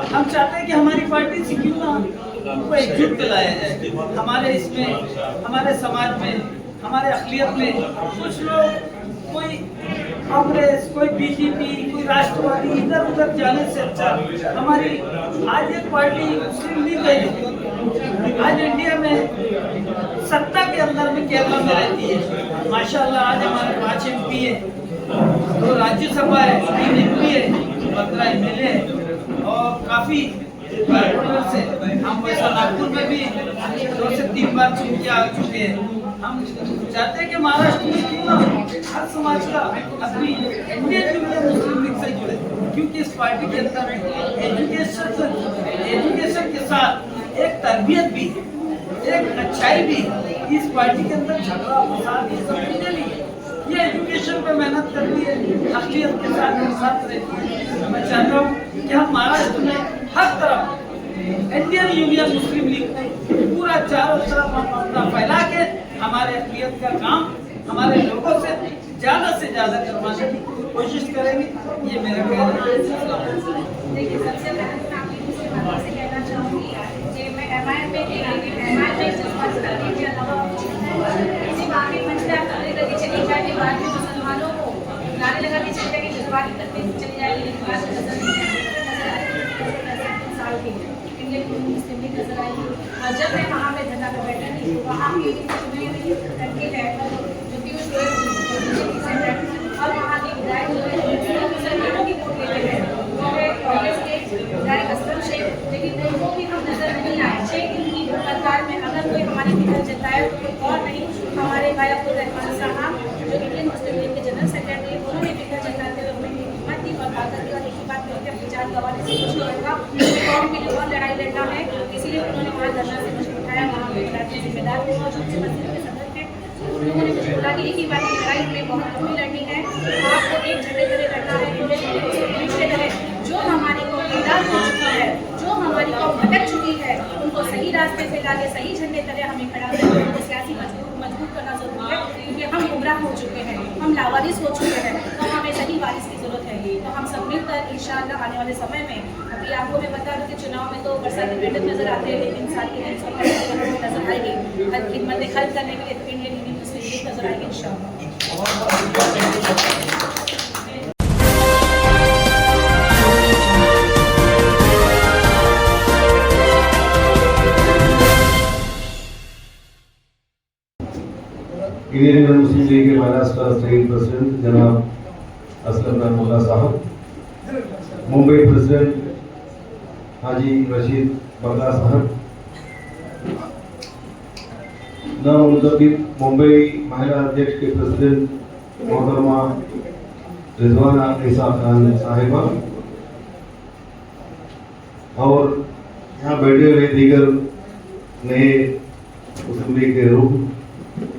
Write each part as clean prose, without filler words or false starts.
हम चाहते हैं कि हमारी पार्टी से क्यों ना उनको एकजुट दिलाया जाए। हमारे इसमें, हमारे समाज में, हमारे अक़लियत में कुछ लोग कोई कांग्रेस, कोई बीजेपी, कोई राष्ट्रवादी इधर उधर जाने से अच्छा हमारी आज एक पार्टी मुस्लिम लीग है। आज इंडिया में सत्ता के अंदर में केरला में रहती है। माशाल्लाह आज हमारे 5 MP है, 2 राज्यसभा है, 3 MP है, 15 MLA है और काफ़ी से हम वैसा नागपुर में भी 2 से 3 बार चुन के आ चुके हैं। हम चाहते हैं कि महाराष्ट्र में क्यों ना हर समाज का अपनी इंडियन यूनियन मुस्लिम लीग से जुड़े, क्योंकि इस पार्टी के अंदर एजुकेशन के साथ एक तरबियत भी, एक अच्छाई भी। इस पार्टी के अंदर झगड़ा फसाद ये सब चीजें नहीं है। ये एजुकेशन पे मेहनत करती है, अक़लियत के साथ रहती है। मैं चाहता हूँ कि हम महाराष्ट्र में हर तरफ इंडियन यूनियन मुस्लिम लीग पूरा चारों तरफ हम अपना फैला के हमारे अक़लियत का काम हमारे लोगों से ज़्यादा करवाने की कोशिश करेंगे। ये मेरा कहना है। देखिए, सबसे पहले मैं आपकी दूसरी बात से कहना चाहूँगी कि मैं MIM में जज्बात करने के अलावा किसी आगे मंचता करने लगी चली जाएगी, बाद में मुसलमानों को नारे लगा के चली जाएगी, जज्बात करते चली जाएगी, लेकिन बाद में साल के इंडियन मुस्लिम लीग नजर आएगी। और जब मैं वहाँ पे धरना पर बैठा थी तो वहाँ की लड़की है जो पीयूष गोयल और वहाँ के विधायक मुसलमानों की वोट लेते हैं, वो है कांग्रेस के विधायक असलम शेख, लेकिन वो भी हम नजर नहीं आए। 6 दिन की सरकार में अगर कोई हमारे फिक्र जताए तो और नहीं, हमारे भाई अब्दुल रहमान साहब जो इंडियन मुस्लिम लीग के जनरल सेक्रेटरी, उन्होंने फिक्र जताते हुए अपनी हिम्मत दी और बात दी और एक ही बात करके अपनी जान गंवाने से कुछ नहीं होगा, कौम के लिए और लड़ाई लड़ना है। इसीलिए उन्होंने वहाँ धरना से कुछ उठाया, वहाँ पे राज्य जिम्मेदार भी मौजूद थे, मस्जिद के सदस्य थे, उन्होंने कुछ बोला कि एक ही बात, लड़ाई में बहुत लंबी लड़नी है, आपको एक झंडे तले लड़ना है, जो हमारी कौम बेदार हो चुकी है, जो हमारी कौम भटक चुकी है, उनको सही रास्ते से लाके सही झंडे तले हमें खड़ा करके उनको सियासी मजबूत करना जरूरी है, क्योंकि हम गुमराह हो चुके हैं, हम लावारिस हो चुके हैं, तो हमें सही वारिस की जरूरत है। तो हम सब मिलकर इंशाअल्लाह आने वाले समय में, अभी आपको मैं बता दूं कि चुनाव में तो बरसाती मेंढक नजर आते हैं, लेकिन साथ के दिन सब नजर आएगी हर खिदमत हल करने के लिए तो इंडियन यूनियन मुस्लिम लीग नजर आएगी इंशाअल्लाह। इंडियन यूनियन मुस्लिम लीग के महाराष्ट्र स्टेट प्रेसिडेंट जनाब असलम रहमुल्लाह साहब, मुंबई प्रेसिडेंट हाजी रशीद बगला साहब, नवनिर्वाचित मुंबई महिला अध्यक्ष के प्रेसिडेंट मोहतरमा रिजवाना ईसा खान साहिबा और यहाँ बैठे हुए दीगर नए मुस्लिम लीग के रूह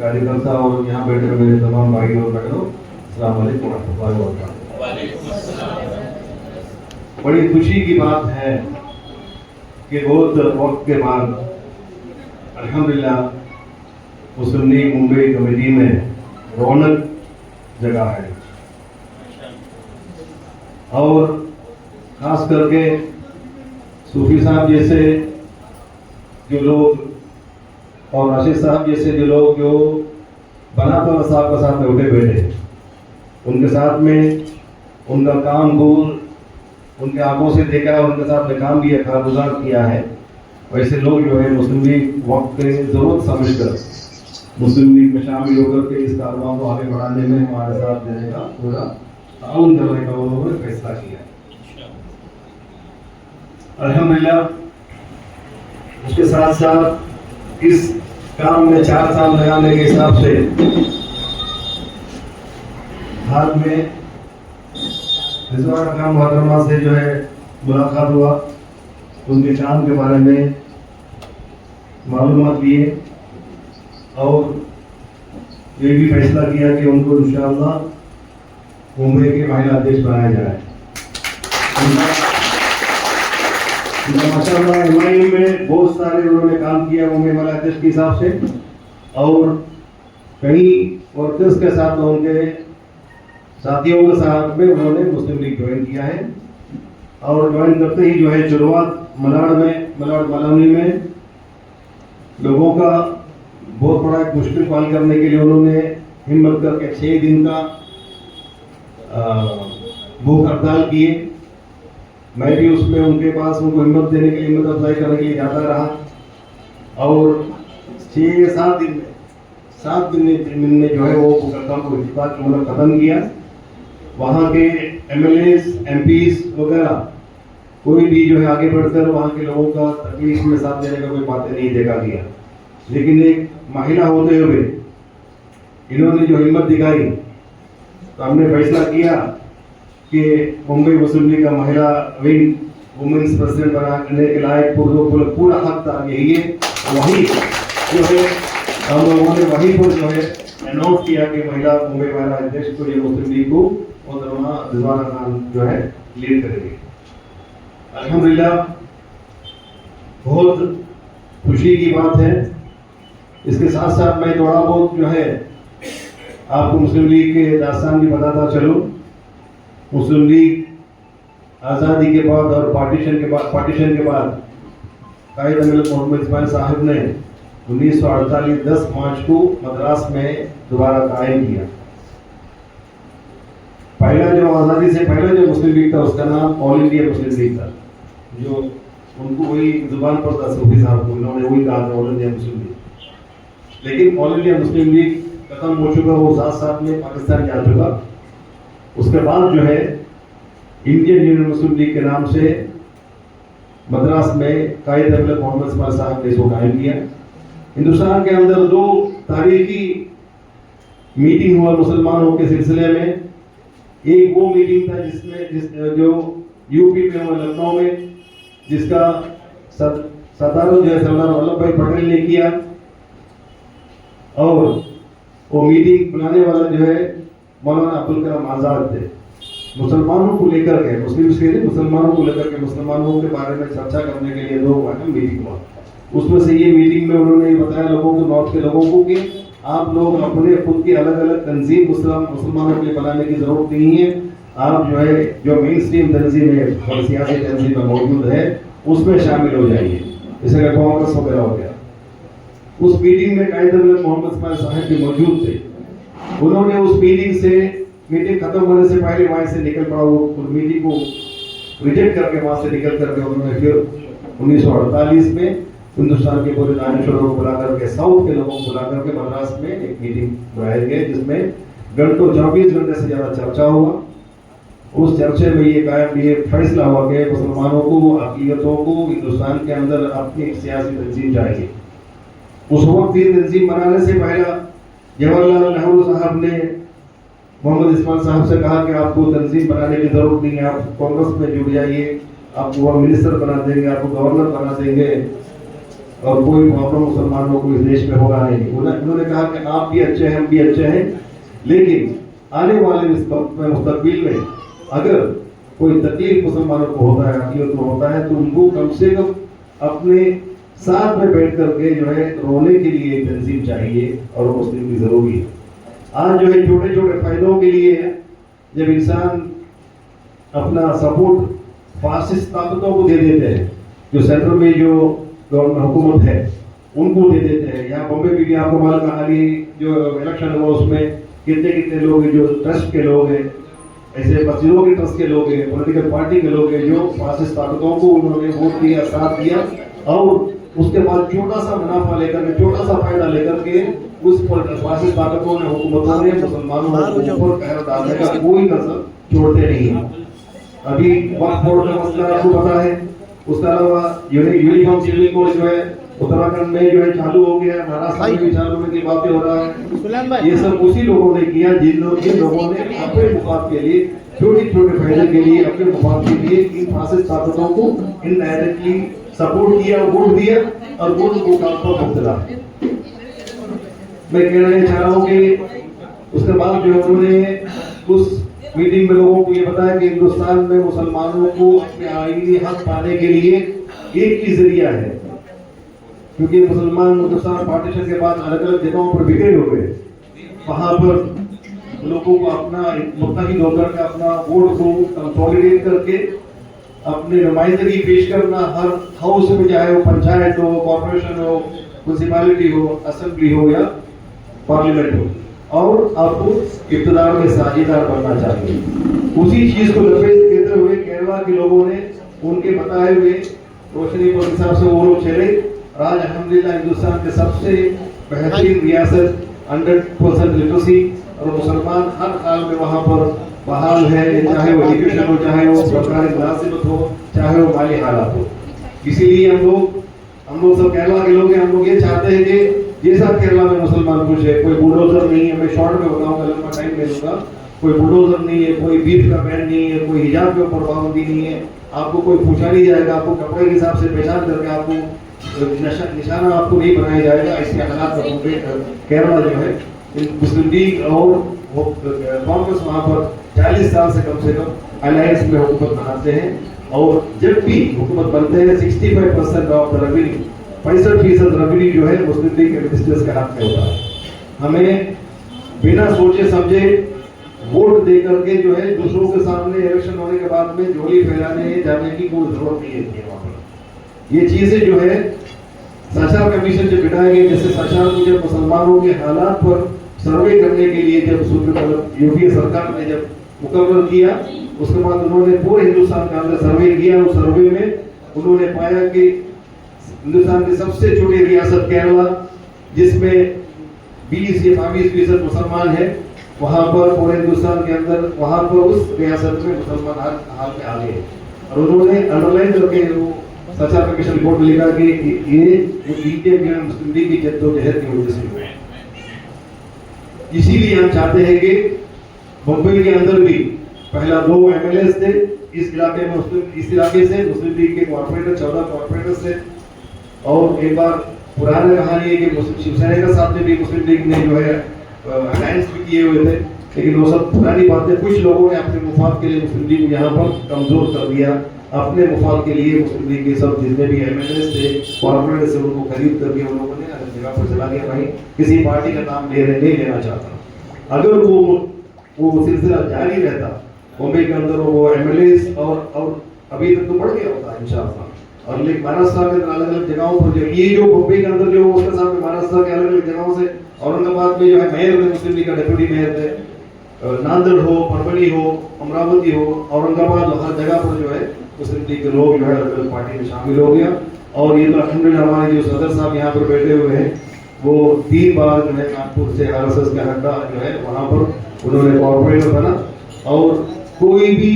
कार्यकर्ता और यहाँ बैठे हुए मेरे तमाम भाई और बहनों, अस्सलाम वालेकुम रहमतुल्लाहि व बरकातहू। बड़ी खुशी की बात है कि बहुत वक्त के बाद अल्हम्दुलिल्लाह मुस्लिम लीग मुंबई कमेटी में रौनक जगह है और खास करके सूफी साहब जैसे जो लोग और राशिद साहब जैसे जो लोग जो बनाता साहब के साथ में उठे बैठे, उनके साथ में उनका काम दूर उनके आंखों से देखा, उनके साथ में काम भी खारगुजार किया है। वैसे लोग जो है मुस्लिम लीग वक्त के जरूरत समझकर मुस्लिम लीग में शामिल होकर के इस कारवां को आगे बढ़ाने में हमारे साथ देने का पूरा ताउन करने का उन्होंने फैसला किया। अल्हम्दुलिल्लाह उसके साथ साथ इस काम में 4 साल लगाने के हिसाब से हाल में रिजवाना खान मोहतरमा से जो है मुलाकात हुआ, उनके काम के बारे में मालूमात लिए और ये भी फैसला किया कि उनको इंशाअल्लाह मुंबई के महिला अध्यक्ष बनाया जाए। माशाअल्लाह MIM में बहुत सारे उन्होंने काम किया मुंबई महिला अध्यक्ष के हिसाब से और कई वर्कर्स के साथ उनके साथियों के साथ में उन्होंने मुस्लिम लीग ज्वाइन किया है और ज्वाइन करते ही जो है शुरुआत मलाड कॉलोनी में लोगों का बहुत बड़ा एक मुश्किल पाल करने के लिए उन्होंने हिम्मत करके 6 दिन का भूख हड़ताल किए। मैं भी उसमें उनके पास उनको हिम्मत देने के लिए, हिम्मत अफजाई करने के लिए जाता रहा और 7 दिन में जो है वो भूख हड़ताल को मतलब खत्म किया। वहाँ के MLAs, MPs वगैरह कोई भी जो है आगे बढ़कर वहाँ के लोगों का तकलीफ में साथ देने का कोई बातें नहीं देखा गया। लेकिन एक महिला होते हुए इन्होंने जो हिम्मत दिखाई तो हमने फैसला किया कि मुंबई मुस्लिम लीग का महिला विंग वुमेन्स प्रेसिडेंट बनाने के लायक पूरा हक था यही है। वही जो है हम लोगों ने वहीं पर जो है अनाउंस किया कि महिला मुंबई महिला अध्यक्ष को ये मुस्लिम लीग को रिजवाना खान जो है लीड करेंगे। अल्हम्दुलिल्लाह बहुत खुशी की बात है। इसके साथ साथ मैं थोड़ा बहुत जो है आपको मुस्लिम लीग के दास्तान भी बताता चलूं। मुस्लिम लीग आज़ादी के बाद और पार्टीशन के बाद कायद अमीर मोहम्मद इस्माइल साहब ने 1948 10 मार्च को मद्रास में दोबारा कायम किया। पहला जो आज़ादी से पहला जो मुस्लिम लीग था उसका नाम ऑल इंडिया मुस्लिम लीग था, जो उनको वही जुबान पर था सूफी साहब को, उन्होंने वही कहा था ऑल इंडिया मुस्लिम लीग। लेकिन ऑल इंडिया मुस्लिम लीग खत्म हो चुका, वो 7 में पाकिस्तान जा चुका। उसके बाद जो है इंडियन यूनियन मुस्लिम लीग के नाम से मद्रास में कायद अमीर मोहम्मद इस्माइल साहब ने इसको कायम किया। हिंदुस्तान के अंदर 2 तारीखी मीटिंग हुआ मुसलमानों के सिलसिले में। एक वो मीटिंग था जो यूपी में हुआ लखनऊ में, जिसका सरदार वल्लभ भाई पटेल ने किया। और वो मीटिंग बुलाने वाला जो है मौलाना अब्दुल कलाम आजाद थे। मुसलमानों को लेकर के, मुसलमानों को लेकर के, मुसलमानों के बारे में चर्चा करने के लिए 2 मीटिंग हुआ। उसमें से ये मीटिंग में उन्होंने बताया लोगों को, नॉर्थ के लोगों को, कि आप लोग अपने खुद की अलग अलग तंजीम मुसलमानों के लिए बनाने की जरूरत नहीं है। आप जो है जो मेन स्ट्रीम तंजीम है और सियासी तंजीम में मौजूद है उसमें शामिल हो जाइए, जैसे कांग्रेस वगैरह हो गया। उस मीटिंग में कायद अमीर मोहम्मद इस्माइल साहब भी मौजूद थे। उन्होंने उस मीटिंग खत्म होने से पहले वहां से निकल पड़ा, वो मीटिंग को रिजेक्ट करके वहां से निकल करके उन्होंने फिर 1948 में हिंदुस्तान के पूरे दानिशवरों को बुला करके, साउथ के लोगों को बुला करके मद्रास में एक मीटिंग बुलाई गई, जिसमें 24 घंटे से ज्यादा चर्चा हुआ। उस चर्चे में ये फैसला हुआ कि मुसलमानों को, अक़लियतों को हिंदुस्तान के अंदर अपनी सियासी तंजीम चाहिए। उस वक्त ये तंजीम बनाने से पहला जवाहरलाल नेहरू साहब ने मोहम्मद इस्माइल साहब से कहा कि आपको तंजीम बनाने की जरूरत नहीं है, आप कांग्रेस में जुड़ जाइए, आपको वह मिनिस्टर बना देंगे, आपको गवर्नर बना देंगे और कोई प्रॉब्लम मुसलमानों को इस देश में होगा नहीं। उन्होंने कहा कि आप भी अच्छे हैं, हम भी अच्छे हैं, लेकिन आने वाले मुस्तकबिल में अगर कोई तकलीफ मुसलमानों को होता है, अक़लियत को होता है, तो उनको कम से कम अपने साथ में बैठ करके जो है रोने के लिए एक तंजीम चाहिए और मुस्लिम की जरूरी है। आज जो है छोटे छोटे फायदों के लिए जब इंसान अपना सपोर्ट फासिस्ट ताकतों को दे देते हैं, जो सेंट्रल में जो गवर्नमेंट हुकूमत है उनको दे देते हैं। यहाँ बॉम्बे में भी आपको मालूम है, हाल ही जो इलेक्शन हुआ उसमें कितने लोग हैं जो ट्रस्ट के लोग हैं, ऐसे मस्जिदों के ट्रस्ट के लोग हैं, पॉलिटिकल पार्टी के लोग हैं, जो फासिस्ट ताकतों को उन्होंने वोट दिया, साथ दिया और उसके बाद छोटा सा मुनाफा लेकर के, छोटा सा फायदा लेकर के उस फासिस्ट ताकतों ने, हुकूमतों ने मुसलमानों को ऊपर कहर डालने का कोई कसर छोड़ते नहीं है। अभी वक्फ बोर्ड का मसला आपको पता है, उसके अलावा यूनिफॉर्म सिविल कोड जो है उत्तराखंड में जो है चालू हो गया, महाराष्ट्र में भी चालू होने की बातें हो रहा है। ये सब उसी लोगों ने किया जिन लोगों ने अपने मुफाद के लिए, छोटे छोटे फायदे के लिए, अपने मुफाद के लिए इन फासिस्ट ताकतों को इनडायरेक्टली सपोर्ट किया, वोट दिया और वोट को काम पर मुब्तला। मैं कहना चाह रहा हूँ कि उसके बाद जो उन्होंने उस मीटिंग में लोगों को ये बताया कि हिंदुस्तान में मुसलमानों को अपने आईनी हक पाने के लिए एक ही जरिया है, क्योंकि मुसलमान हिंदुस्तान पार्टीशन के बाद अलग अलग जगहों पर बिखरे हुए, वहां पर लोगों को अपना मुत्तहिद होकर के अपना वोट को कंसोलिडेट करके अपनी नुमाइंदगी पेश करना हर हाउस में, चाहे वो पंचायत हो, कॉर्पोरेशन हो, म्यूनसिपैलिटी हो, असेंबली हो या पार्लियामेंट हो, और आपको इब्तिदार में साझेदार बनना चाहिए। उसी चीज को लपेट देते हुए केरला के लोगों ने उनके बताए हुए रोशनी के हिसाब से वो लोग चले। आज अल्हम्दुलिल्लाह हिंदुस्तान के सबसे बेहतरीन रियासत 100% लिटरेसी, और मुसलमान हर हाल में वहाँ पर बहाल है, चाहे वो एजुकेशन हो, चाहे वो सरकारी मुलाजिमत हो, चाहे वो माली हालात हो। इसीलिए हम लोग सब केरला के लोग हैं, हम लोग ये चाहते हैं कि जैसा केरला में मुसलमान खुश है, कोई बुलडोजर नहीं है, मैं शॉर्ट में बताऊंगा, लंबा टाइम ले लूंगा, कोई बुलडोजर नहीं है, कोई बीफ का बैंड नहीं है, कोई हिजाब के ऊपर पाबंदी नहीं है, आपको कोई पूछा नहीं जाएगा, आपको कपड़े के हिसाब से पहचान करके आपको निशाना आपको नहीं बनाया जाएगा। ऐसे हालात केरला जो है मुस्लिम लीग और कांग्रेस वहाँ पर 40 साल से कम अलायंस में हुकूमत बनाते हैं, और जब भी हुकूमत बनते हैं 65% ऑफ द रेवेन्यू, 65% रेवेन्यू जो है मुस्लिम लीग के मिनिस्टर्स के हाथ में होता है। हमें बिना सोचे समझे वोट दे करके जो है दूसरों के सामने इलेक्शन होने के बाद में झोली फैलाने जाने की कोई जरूरत नहीं है। वहाँ पर ये चीजें जो है सचार कमीशन जब बिठाए गए, जैसे सचार को जब मुसलमानों के हालात पर सर्वे करने के लिए जब यूपीए सरकार ने जब मुकर्रर किया, उसके बाद उन्होंने पूरे हिंदुस्तान के अंदर सर्वे किया। उस सर्वे में उन्होंने पाया कि हिंदुस्तान की सबसे छोटी रियासत केरला, जिसमें 20 या 22% मुसलमान है, वहाँ पर पूरे हिंदुस्तान के अंदर वहाँ पर उस रियासत में मुसलमान हाल में आगे है। और उन्होंने अंडरलाइन करके वो सचार कमीशन रिपोर्ट में लिखा कि ये इंडियन मुस्लिम लीग की जद्दोजहद की वजह से हुए। इसीलिए हम चाहते हैं कि मुंबई के अंदर भी पहला 2 MLAs थे इस इलाके में, इस इलाके से मुस्लिम लीग के कॉर्पोरेटर 14 कॉर्पोरेटर्स थे। और एक बार पुरानी कहानी है कि शिवसेना के साथ में भी मुस्लिम लीग ने जो है अलायंस भी किए हुए थे, लेकिन वो सब पुरानी बातें। कुछ लोगों ने अपने मुफाद के लिए मुस्लिम लीग को यहाँ पर कमजोर कर दिया, अपने मुफाद के लिए मुस्लिम लीग के सब जितने भी MLAs थे, कॉर्पोरेट से उनको खरीद करके उन लोगों ने अलग जगह पर चला दिया। भाई किसी पार्टी का नाम नहीं लेना चाहता। अगर वो सिलसिला जारी रहता मुंबई के अंदर, वो MLAs और अभी तक तो बढ़ गया होता इंशाअल्लाह। और लेकिन महाराष्ट्र के अलग अलग जगहों पर ये जो मुंबई के अंदर जो उसके सामने महाराष्ट्र के अलग अलग जगहों से, औरंगाबाद में जो है मेयर थे मुस्लिम लीग का, डेप्यूटी मेयर थे, नांदेड़ हो, परभणी हो, अमरावती हो, औरंगाबाद, हर जगह पर जो है मुस्लिम लीग के लोग जो है अलग अलग पार्टी में शामिल हो गया। और ये तो अल्हम्दुलिल्लाह हमारे जो सदर साहब यहाँ पर बैठे हुए हैं, वो 3 बार जो है कानपुर से RSS का अड्डा जो है वहाँ पर उन्होंने कॉर्पोरेटर बना। और कोई भी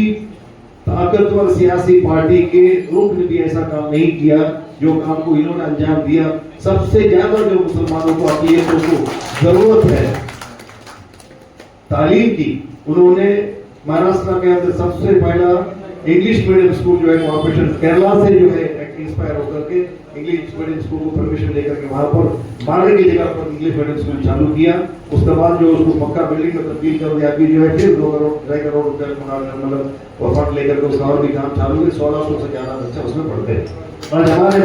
ताकतवर सियासी पार्टी के रुकन भी ऐसा काम नहीं किया जो काम को इन्होंने अंजाम दिया। सबसे ज्यादा जो मुसलमानों को अक़लियतों को जरूरत है तालीम की, उन्होंने महाराष्ट्र के अंदर सबसे पहला इंग्लिश मीडियम स्कूल जो है कॉर्पोरेशन केरला से जो है इंस्पायर होकर के इंग्लिश मीडियम स्कूल को परमिशन लेकर के वहाँ पर बारह की जगह पर इंग्लिश मीडियम स्कूल चालू किया। उसके बाद जो उसको पक्का बिल्डिंग में तब्दील कर दिया, अभी जो है फिर 2 करोड़ 2.5 करोड़ रुपए मतलब फंड लेकर के उसका और भी काम चालू है। 1600 से ज्यादा बच्चे उसमें पढ़ते हैं। और हमारे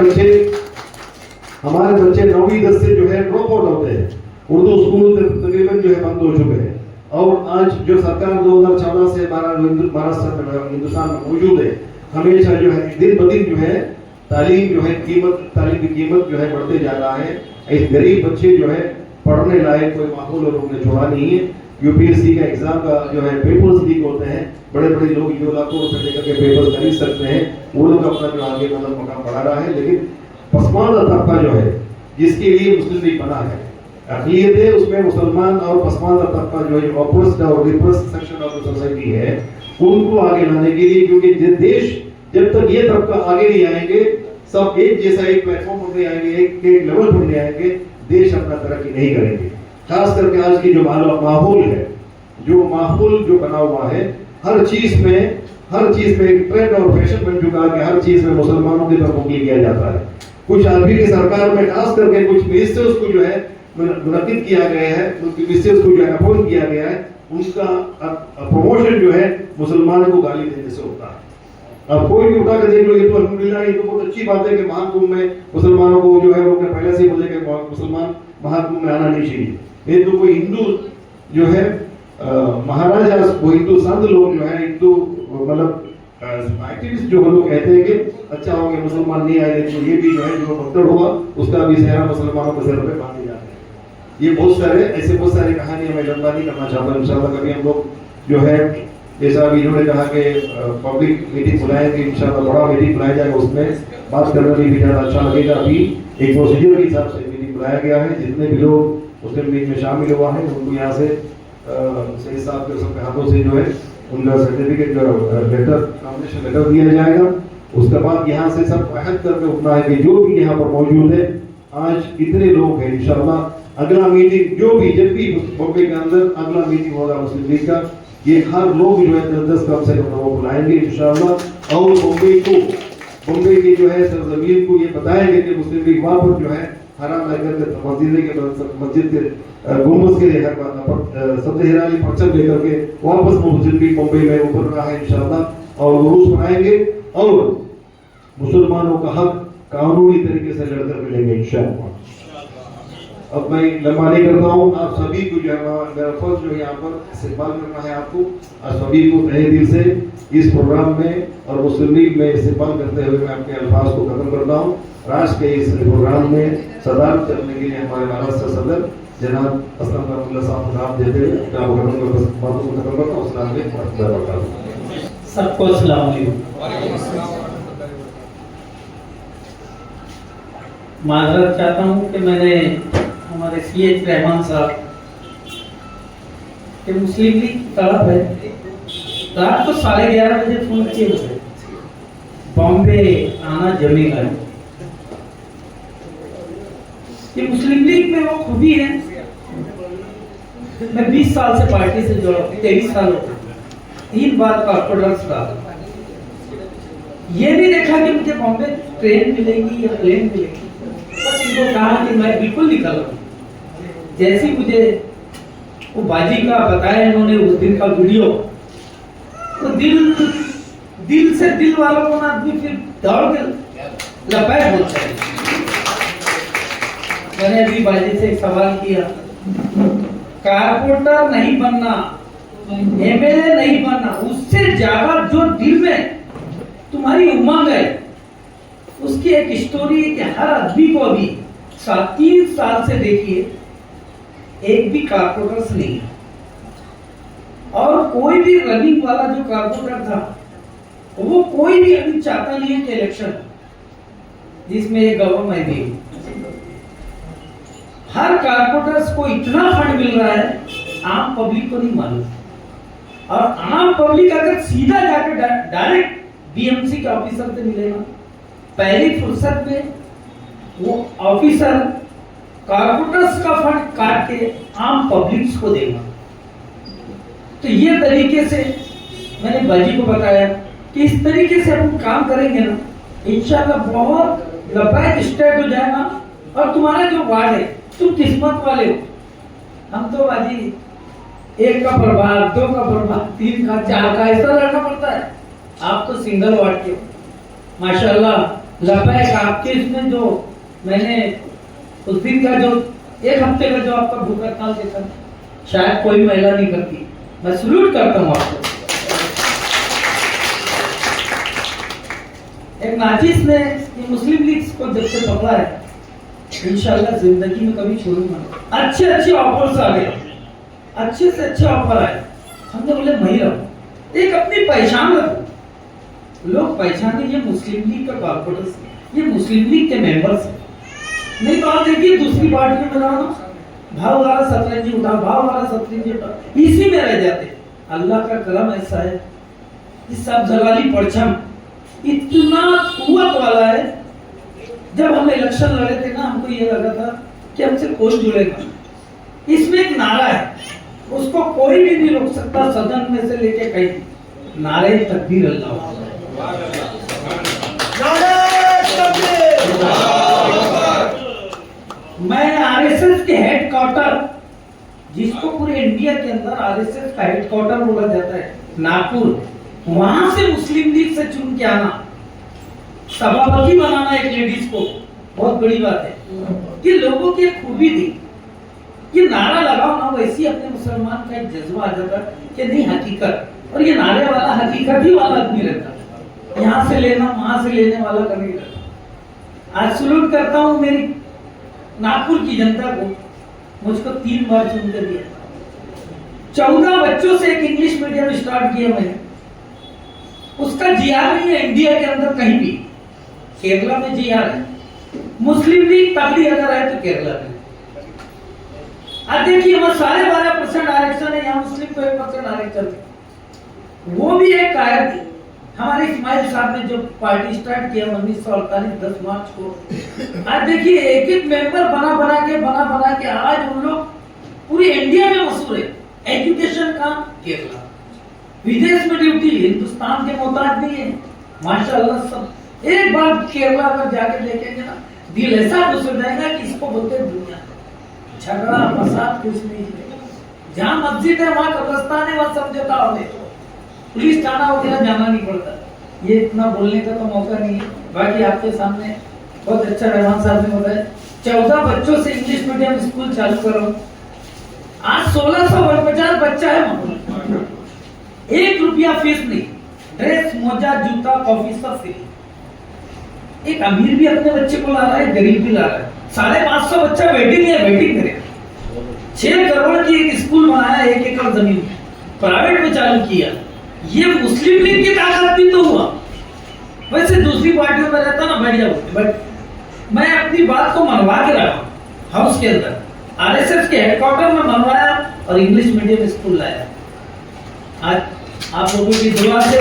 बच्चे 9वीं 10 से जो है ड्रॉप आउट होते हैं। उर्दू स्कूल तकरीबन जो है बंद हो चुके हैं। और आज जो सरकार 2014 से महाराष्ट्र में हिंदुस्तान में मौजूद है, हमेशा जो है दिन ब दिन जो है तालीम की कीमत जो है बढ़ते जा रहा है। एक गरीब बच्चे जो है पढ़ने लायक कोई माहौल लोगों ने छोड़ा नहीं है। यूपीएससी का एग्जाम का जो है पेपर्स लीक होते हैं, बड़े बड़े लोग जो लाखों रुपए लेकर के पेपर खरीद सकते हैं, वो लोग अपना जो आगे मतलब मकाम बढ़ा रहा है। लेकिन पसमानदा तबका जो है जिसके लिए मुस्लिम लीग बना है, अक़लियत है, उसमें मुसलमान और पसमानदा तबका जो है ऑपोजिट और repressed section of the society है, उनको आगे लाने के लिए, क्योंकि देश जब तक ये तबका आगे नहीं आएंगे, सब एक जैसा एक प्लेटफॉर्म पर नहीं आएंगे, एक लेवल पर नहीं आएंगे, देश अपना तरक्की नहीं करेंगे। खास करके आज की जो माहौल है, जो माहौल जो बना हुआ है, हर चीज में एक ट्रेंड और फैशन बन चुका है कि हर चीज में मुसलमानों की तरफ मुखी किया जाता है। कुछ अभी की सरकार में खास करके कुछ मिनिस्टर्स को जो है मुनक्किद किया गया है, उनके मिनिस्टर्स को जो है अपॉइंट किया गया है, उनका प्रमोशन जो है मुसलमानों को गाली देने से होता है। अब कोई भी उठा के देख लो, ये तो अल्हम्दुलिल्लाह ये तो बहुत अच्छी बात है कि महाकुंभ में मुसलमानों को जो है वो पहले से ही बोले कि मुसलमान महाकुंभ में आना नहीं चाहिए। ये तो कोई हिंदू जो है महाराजा, वो हिंदू संत लोग जो है, हिंदू मतलब एक्टिविस्ट जो लोग कहते हैं कि अच्छा हो गया मुसलमान नहीं आए, तो ये भी जो है जो पत्थर हुआ उसका भी सेहरा मुसलमानों के सिर पे बांधे जाते हैं। ये बहुत सारे कहानियां मैं लंबा नहीं करना चाहता। इंशाल्लाह कभी हम लोग जो है, जैसा अभी इन्होंने कहा कि पब्लिक मीटिंग बुलाएंगे, इंशाल्लाह बड़ा मीटिंग बुलाया जाएगा, उसमें बात करने में भी ज़्यादा अच्छा लगेगा। अभी एक प्रोसीजर के हिसाब से मीटिंग बुलाया गया है, जितने भी लोग मुस्लिम लीग में शामिल हुआ है उनको यहाँ से सही साहब के सबके हाथों से जो है उनका सर्टिफिकेट लेटर, नॉमिनेशन लेटर दिया जाएगा। उसके बाद यहाँ से सब अहद करके उठना है कि जो भी यहाँ पर मौजूद है, आज इतने लोग हैं, इंशाल्लाह अगला मीटिंग जो भी जब भी बॉम्बे के अंदर अगला मीटिंग होगा मुस्लिम लीग का, ये हर लोग जो है 10 कम से कम लोगों को बुलाएंगे इंशाल्लाह। और बॉम्बे की जो है सरजमीन को ये बताएंगे कि मुस्लिम लीग वहाँ पर जो है हराम मस्जिद के गुम्बद के सबसे हिरानी परचम लेकर के वापस मुस्लिम लीग मुंबई में उभर रहा है इंशाल्लाह, और उरूस बनाएंगे और मुसलमानों का हक कानूनी तरीके से लड़कर मिलेंगे इंशाल्लाह। अब मैं लंबा नहीं करता हूँ, आप सभी को जो है मेरा फर्ज जो है यहाँ पर इस्तेमाल करना है आपको, और सभी को तहे दिल से इस प्रोग्राम में और मुस्लिम लीग में इस्तेमाल करते हुए मैं अपने अल्फाज को खत्म करता हूँ। राष्ट्र के इस प्रोग्राम में सदारत करने के लिए हमारे महाराष्ट्र सदर जनाब असलम रहमतुल्लाह साहब नाम देते हुए क्या बातों को खत्म करता हूँ। अस्सलाम वालेकुम, सबको अस्सलाम वालेकुम। माजरत चाहता हूँ कि मैंने हमारे CH रहमान साहब के मुस्लिम लीग तरफ है, रात को 11:30 बजे फोन किए हुए बॉम्बे आना जमेगा। ये मुस्लिम लीग में वो खूबी है, मैं 20 साल से पार्टी से जुड़ा, 23 साल हो गए, 3 बार कॉर्पोरेट्स का ये नहीं देखा कि मुझे बॉम्बे ट्रेन मिलेगी या प्लेन मिलेगी, बस इनको कहा कि मैं बिल्कुल निकल रहा हूँ। जैसे मुझे वो बाजी का बताया इन्होंने उस दिन का वीडियो, तो दिल से दिल वालों को ना आदमी फिर दौड़ के लपैट होता है। मैंने अभी बाजी से एक सवाल किया, कारपोरेटर नहीं बनना, MLA नहीं बनना, उससे ज्यादा जो दिल में तुम्हारी उमंग है, उसकी एक स्टोरी है कि हर आदमी को अभी 3 साल से देखिए एक भी कारपोरेटर नहीं है, और कोई भी रनिंग वाला जो कारपोरेटर था वो कोई भी अभी चाहता नहीं है कि इलेक्शन जिसमें ये गवर्नमेंट भी, हर कारपोरेटर्स को इतना फंड मिल रहा है आम पब्लिक को नहीं मालूम। और आम पब्लिक अगर सीधा जाकर डायरेक्ट BMC के ऑफिसर से मिलेगा, पहली फुर्सत में वो ऑफिसर कारपोरेटर्स का फंड काट के आम पब्लिक को देगा। तो ये तरीके से मैंने बाजी को बताया कि इस तरीके से हम काम करेंगे ना, इंशाल्लाह बहुत लंबा स्टेट हो जाएगा। और तुम्हारा जो वार्ड है, तुम किस्मत वाले हो, हम तो बाजी 1 का प्रभाव, 2 का प्रभाव, 3 का, 4 का ऐसा लड़ना पड़ता है। आप तो सिंगल वार्ड के हो माशाल्लाह। लपैक आपके इसमें जो मैंने उस दिन का जो 1 हफ्ते का जो आपका भूख हड़ताल देखा, शायद कोई महिला नहीं करती। मैं सल्यूट करता हूँ आपको। एक नाजिस ने मुस्लिम लीग को जब से पकड़ा है, इंशाल्लाह जिंदगी में कभी छोड़ूंगा। अच्छे ऑफर्स आ गए, अच्छे से अच्छे ऑफर आए, हमने बोले वही रहो, एक अपनी पहचान रखो, लोग पहचाने ये मुस्लिम लीग का कॉर्पोरेटर्स, ये मुस्लिम लीग के मेंबर्स हैं। नहीं तो आप देखिए दूसरी पार्टी में बनाओ, भाव वाला सतरंजी उठा, भाव वाला सतरंजी उठा, इसी में रह जाते। अल्लाह का करम ऐसा है, इस सब जलाली परचम इतना कुव्वत वाला है। जब हम इलेक्शन लड़े थे ना, हमको ये लगा था कि हमसे कोई जुड़ेगा। इसमें एक नारा है, उसको कोई भी नहीं रोक सकता, सदन में से लेके कहीं, नारे तकबीर अल्लाह। मैं RSS के हेडक्वार्टर, जिसको पूरे इंडिया के अंदर RSS का हेडक्वार्टर बोला जाता है, नागपुर, वहां से मुस्लिम लीग से चुन के आना, सभापति बनाना एक लेडीज को, बहुत बड़ी बात है। ये लोगों की एक खूबी थी, ये नारा लगाओ ना, वैसे अपने मुसलमान का एक जज्बा आ जाता कि नहीं हकीकत, और ये नारे वाला हकीकत ही वाला आदमी रहता। यहाँ से लेना वहां से लेने वाला कभी करता। आज सलूट करता हूँ मेरी नागपुर की जनता को, मुझको 3 बार चुन कर दिया। 14 बच्चों से एक इंग्लिश मीडियम स्टार्ट किया मैंने, उसका जीआर नहीं है इंडिया के अंदर कहीं भी। केरला में जीआर है, मुस्लिम लीग तगड़ी अगर है तो केरला में। अब देखिए वहां 12.5% आरक्षण है, यहाँ मुस्लिम को 1% आरक्षण है। वो भी एक कायर थी। हमारे इस्माइल साहब ने जो पार्टी स्टार्ट किया 1948 10 मार्च को, आज देखिए एक एक मेंबर बना के आज उन लोग पूरी इंडिया में मशहूर है। एजुकेशन का केरला, विदेश में ड्यूटी हिंदुस्तान के मोहताज नहीं है माशाल्लाह। सब एक बार केरला पर जाके देखेंगे ना, दिल ऐसा खुश हो जाएगा कि इसको बोलते हैं दुनिया। झगड़ा फसाद कुछ नहीं है, जहाँ मस्जिद है वहाँ कब्रिस्तान है, वहाँ समझौता हो गए, पुलिस थाना वगैरह जाना नहीं पड़ता। ये इतना बोलने का तो मौका नहीं है। बाकी आपके सामने बहुत अच्छा रहमान साहब ने बताया 14 बच्चों से इंग्लिश मीडियम स्कूल चालू करो। आज 1650 बच्चा है वहां, 1 रुपया फीस नहीं, ड्रेस मोजा जूता कॉफी सब फ्री। एक अमीर भी अपने बच्चे को ला रहा है, गरीब भी ला रहा है। 550 बच्चा वेटिंग है, वेटिंग करे। 6 करोड़ की एक स्कूल बनाया, 1 एकड़ जमीन प्राइवेट में चालू किया। ये मुस्लिम लीग की ताकत भी तो हुआ। वैसे दूसरी पार्टियों में रहता ना बढ़िया होती, बट मैं अपनी बात को मनवा के रहा हाउस के अंदर। आरएसएस के हेडक्वार्टर में मनवाया और इंग्लिश मीडियम स्कूल लाया। आज आप लोगों की दुआ से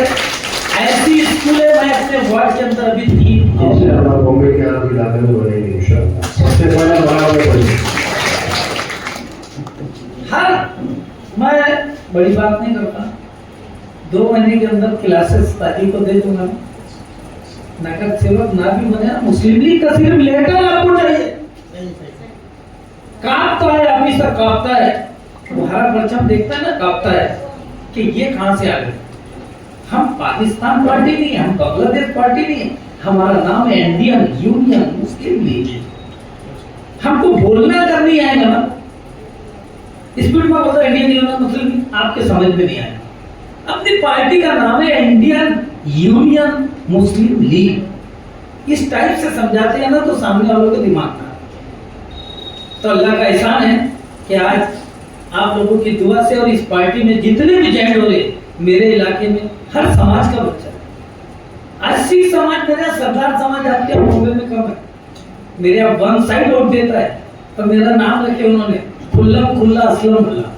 ऐसी स्कूलें मैं अपने वार्ड के अंदर अभी 3 इंशाअल्लाह बॉम्बे के अरब इलाके में बनेंगे इंशाअल्लाह। सबसे पहले बड़ा बनेंगे। हर मैं बड़ी बात नहीं करता, 2 महीने के अंदर क्लासेस ताजी को दे दूंगा। नगर सेवक ना भी बने ना, मुस्लिम लीग का सिर्फ लेटर आपको चाहिए। कांपता है ऑफिसर, कांपता है, हरा परचम देखता है ना, कांपता है कि ये कहां से आ गए। हम पाकिस्तान पार्टी नहीं है, हम बांग्लादेश पार्टी नहीं है, हमारा नाम है इंडियन यूनियन मुस्लिम लीग। हमको बोलना अगर नहीं आएगा ना, स्पीड में बोलता इंडियन यूनियन मुस्लिम लीग, आपके समझ में नहीं आएगा। अपनी पार्टी का नाम है इंडियन यूनियन मुस्लिम लीग। इस टाइप से समझाते हैं ना तो सामने वालों का दिमाग खराब। तो अल्लाह का एहसान है कि आज आप लोगों की दुआ से और इस पार्टी में जितने भी जॉइन हो रहे, मेरे इलाके में हर समाज का बच्चा। आज सिख समाज मेरा, सरदार समाज आपके बॉम्बे में कम है। मेरे अब 1 साइड वोट देता है, तो मेरा नाम रखे उन्होंने खुल्लम खुल्ला असलम खुल्ला।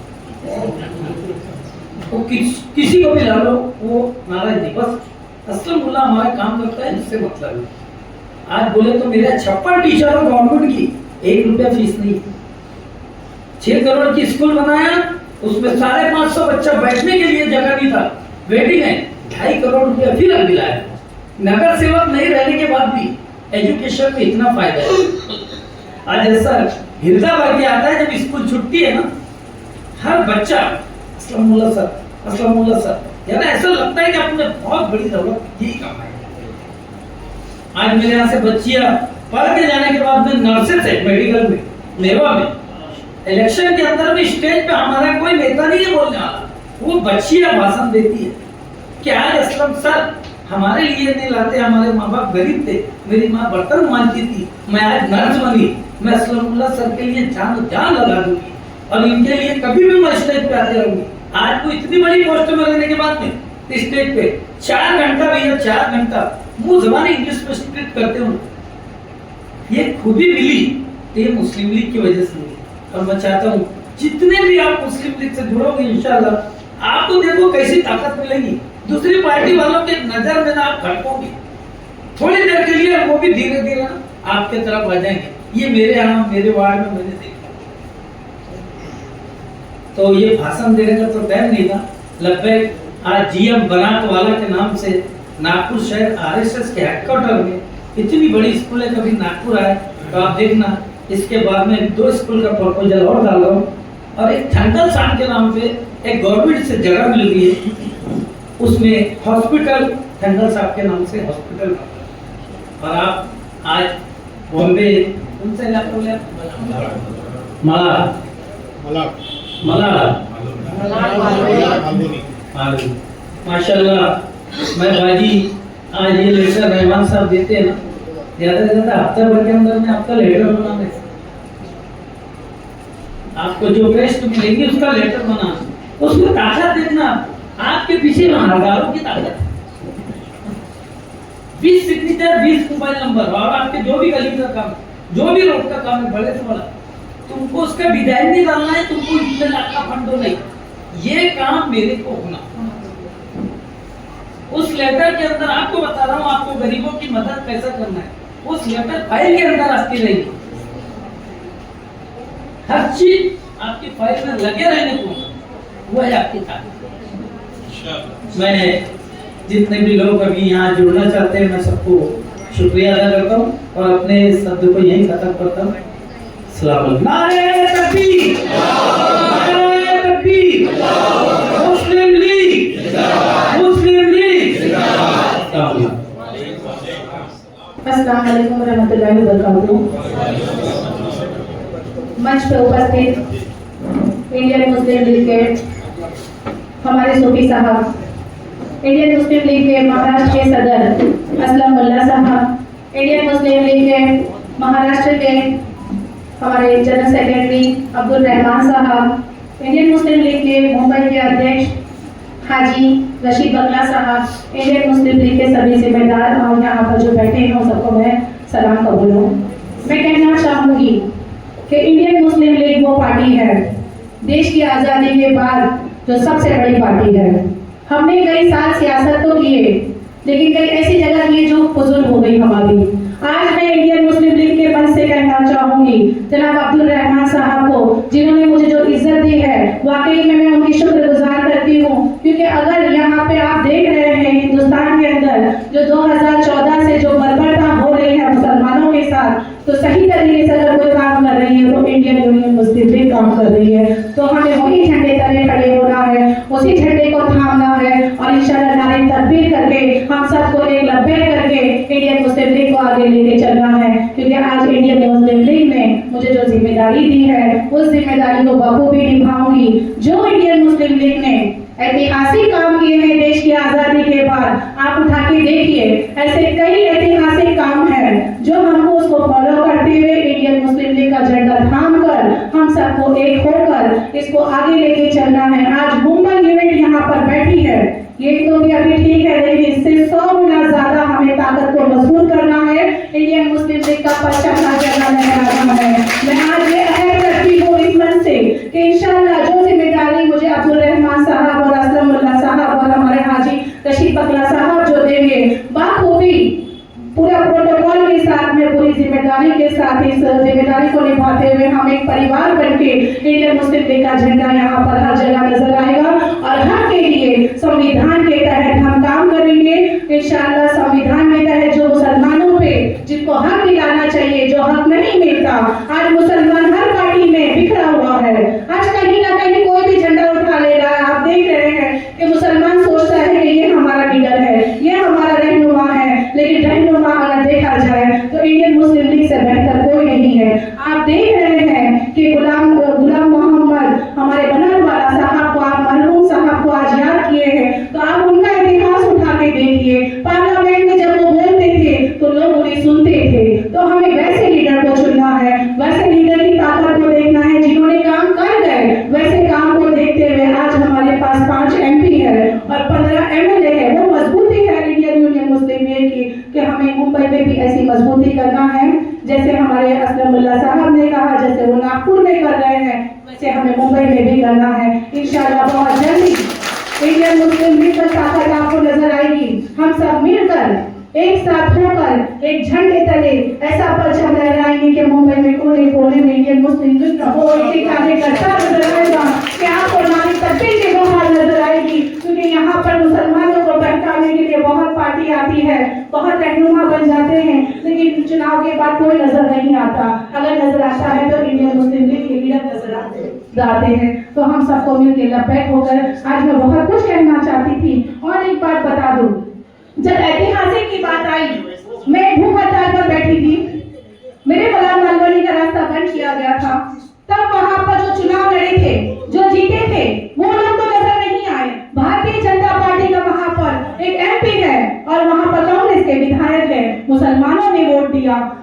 वो किसी को भी ला लो वो नाराज नहीं, बस असलम खुल्ला हमारा काम करता है, जिससे मतलब है। आज बोले तो मेरे 56 टीचर हो गवर्नमेंट की, 1 रुपया फीस नहीं। 6 करोड़ की स्कूल बनाया, उसमें 550 बच्चा बैठने के लिए जगह नहीं था, वेटिंग है। 2.5 करोड़ रुपया फिर अब दिलाया। नगर सेवक नहीं रहने के बाद भी एजुकेशन में इतना फायदा है। आज ऐसा हृदय भर के आता है जब स्कूल छुट्टी है ना, हर बच्चा अस्सलामुअलैकुम सर, अस्सलामुअलैकुम सर, यार ऐसा लगता है कि आपने बहुत बड़ी दौलत यही कमाई। आज मेरे यहाँ से बच्चियां पढ़ के जाने के बाद में नर्सेस है मेडिकल में, नेवा में। इलेक्शन के अंदर में स्टेज पे हमारा कोई नेता नहीं है बोलने वाला, वो बच्चियां भाषण देती है कि आज असलम सर हमारे लिए नहीं लाते, हमारे माँ बाप गरीब थे, मेरी माँ बर्तन मांजती थी, मैं आज नर्स बनी, मैं असलमुल्लाह सर के लिए जान लगा दूंगी और इनके लिए कभी भी मैं स्टेज पे आते रहूंगी। आज वो इतनी बड़ी पोस्ट में रहने के बाद में स्टेज पे 4 घंटा भैया 4 घंटा मुंह जबानी इंग्लिश में स्पीच करते हो। ये खुद ही मिली तो ये मुस्लिम लीग की वजह से मिली। और मैं चाहता हूँ जितने भी आप मुस्लिम लीग से जुड़ोगे इंशाल्लाह आपको देखो कैसी ताकत मिलेगी। दूसरी पार्टी वालों के नजर में ना आप भटकोगे, थोड़ी देर के लिए वो भी धीरे धीरे आपके तरफ आ जाएंगे। ये मेरे यहाँ मेरे वार्ड में मैंने देखा। तो ये भाषण देने का तो टाइम नहीं था। लगभग आज जीएम बनात वाला के नाम से नागपुर शहर आरएसएस के हेडक्वार्टर में इतनी बड़ी स्कूल है, कभी नागपुर आए तो आप देखना। इसके बाद में 2 स्कूल का प्रपोजल और डाल रहा हूँ और एक ठंडल शाम के नाम पे एक गवर्नमेंट से जगह मिल रही है, उसमें हॉस्पिटल ठंडल साहब के नाम से हॉस्पिटल। और आप आज बॉम्बे उनसे माशाल्लाह मैं बाजी आज ये लेटर रहमान साहब देते हैं ना, ज्यादा से ज्यादा हफ्ते भर के अंदर में आपका लेटर बना दे। आपको जो पेस्ट मिलेगी उसका लेटर बना, उसमें ताकत देखना, आपके पीछे हजारों की ताकत है। 20 सिग्नेचर, 20 मोबाइल नंबर, और आपके जो भी गली का काम, जो भी रोड का काम है, बड़े से बड़ा, तुमको उसका डिजाइन नहीं डालना है, तुमको इतने लाख का फंड नहीं, ये काम मेरे को होना। उस लेटर के अंदर आपको बता रहा हूँ, आपको गरीबों की मदद कैसा करना है, उस लेटर फाइल के अंदर आती रहेगी। हर चीज आपकी फाइल में लगे रहने को, वो है आपकी ताकत। मैं जितने भी लोग अभी यहाँ जुड़ना चाहते हैं, मैं सबको शुक्रिया अदा करता हूँ और अपने शब्द को यही खत्म करता हूँ। नारे तकबीर, नारे तकबीर, मुस्लिम लीग, मुस्लिम लीग। अस्सलाम वालेकुम रहमतुल्लाहि व बरकातहू। मंच पर उपस्थित इंडियन मुस्लिम लीग के हमारे सूफी साहब, इंडियन मुस्लिम लीग के महाराष्ट्र के सदर असलम मुल्ला साहब, इंडियन मुस्लिम लीग के महाराष्ट्र के हमारे जनरल सेक्रेटरी अब्दुल रहमान साहब, इंडियन मुस्लिम लीग के मुंबई के अध्यक्ष हाजी रशीद बकला साहब, इंडियन मुस्लिम लीग के सभी जिम्मेदार और यहाँ पर जो बैठे हैं सबको मैं सलाम कबूल हूँ। मैं कहना चाहूँगी कि इंडियन मुस्लिम लीग वो पार्टी है देश की आज़ादी के बाद जो सबसे बड़ी पार्टी है। हमने कई साल सियासत तो किए, लेकिन कई ऐसी जगह किए जो फजूल हो गई हमारी। आज मैं इंडियन मुस्लिम लीग के मंच से कहना चाहूंगी जनाब अब्दुल रहमान साहब को, जिन्होंने मुझे जो इज्जत दी है, वाकई में मैं उनकी शुक्रगुजार करती हूँ। क्योंकि अगर यहाँ पे आप देख रहे हैं हिंदुस्तान के अंदर जो 2014 से जो बर्बरता हो रही है मुसलमानों के साथ, तो सही तरीके से अगर कोई काम कर रही है तो इंडियन यूनियन मुस्लिम लीग काम कर रही है। तो हमें वही झंडे तले खड़े होना है, उसी झंडे को थामना है और इंशाअल्लाह नारे तकबीर करके हम सबको एक लब्बैक करके इंडियन मुस्लिम लीग को आगे लेके चलना है। क्योंकि आज इंडियन मुस्लिम लीग ने मुझे जो जिम्मेदारी दी है उस जिम्मेदारी को बखूबी निभाऊंगी। जो इंडियन मुस्लिम लीग ने ऐतिहासिक काम किए हैं देश की आजादी के बाद, आप उठा के देखिए, ऐसे कई ऐतिहासिक काम हैं जो हमको उसको फॉलो करते हुए इंडियन मुस्लिम लीग का झंडा थाम कर हम सबको एक होकर इसको आगे लेके चलना है। आज मुंबई यूनिट यहाँ पर बैठी है, ये तो भी अभी ठीक है, लेकिन इससे 100 गुना ज्यादा हमें ताकत को मजबूत करना है। इंडियन मुस्लिम लीग का परचम जगह लहराना है। मैं आज ये अहद करती हूँ इस मन से कि इंशाअल्लाह जो जिम्मेदारी मुझे अब्दुल रहमान साहब और असलम मुल्ला साहब और हमारे हाजी रशीद बकला साहब जो देंगे, बाखूबी पूरा प्रोटोकॉल के साथ में, पूरी जिम्मेदारी के साथ इस जिम्मेदारी को निभाते हुए हम एक परिवार बनके इंडियन मुस्लिम लीग का झंडा यहाँ पर हर जगह नजर आएगा और हक के लिए संविधान के तहत हम काम करेंगे। इंशाअल्लाह संविधान के तहत जो मुसलमानों पे जिनको हक दिलाना चाहिए, जो हक नहीं मिलता, आज मुसलमान हर पार्टी में बिखरा हुआ है। आज कहीं ना कहीं कोई भी झंडा उठा ले रहा है। आप देख रहे हैं कि मुसलमान सोचता है कि ये हमारा लीडर है, ये हमारा रहनुमा है, लेकिन रहनुमा अगर देखा जाए तो इंडियन मुस्लिम लीग से बेहतर कोई नहीं है। आप देख रहे हैं कि गुलाम मोहम्मद हमारे बनलवाला साहब को, आप मरहूम साहब को आज याद किए हैं, तो आप उनका इतिहास उठा के देखिए। पार्लियामेंट में जब वो बोलते थे तो लोग उन्हें सुनते थे। तो हमें वैसे लीडर को चुनना है, वैसे लीडर की ताकत को देखना है जिन्होंने काम कर गए, वैसे काम को देखते हुए आज हमारे पास 5 MP है और 15 MLA है। वो मजबूती है इंडियन यूनियन मुस्लिम लीग की कि हमें मुंबई में भी ऐसी मजबूती करना है जैसे हमारे असलम मुल्ला साहब ने कहा, जैसे वो नागपुर में कर रहे हैं, वैसे हमें मुंबई में भी करना है। इंशाअल्लाह बहुत जल्दी इंडियन मुस्लिम लीग का ताकत आपको नजर आएगी। हम सब मिलकर एक साथ होकर एक झंडे तले ऐसा परचम लहराएंगे कि मुंबई में कोने कोने में इंडियन मुस्लिम लीग का वो एक कार्यकर्ता नजर आएगा कि आपको नारी तकबीर की बहार नजर आएगी। क्योंकि यहाँ पर मुसलमानों को बहकाने के लिए बहुत पार्टी आती है, बहुत रहनुमा बन जाते हैं, लेकिन चुनाव के बाद कोई नजर नहीं आता। अगर नजर आता है तो इंडियन मुस्लिम लीग के लीडर नजर आते हैं। तो हम सबको मिलकर लबैक होकर आज मैं बहुत कुछ कहना चाहती थी। और एक बात बता दूं, जब ऐतिहासिक की बात आई, मैं भूख हड़ताल पर बैठी थी, मेरे गुलाम नालवनी का रास्ता बंद किया गया था, तब वहां पर जो चुनाव लड़े थे, जो जीते थे, वो लोग तो नजर नहीं आए। भारतीय जनता पार्टी का वहां पर एक MP है और वहां पर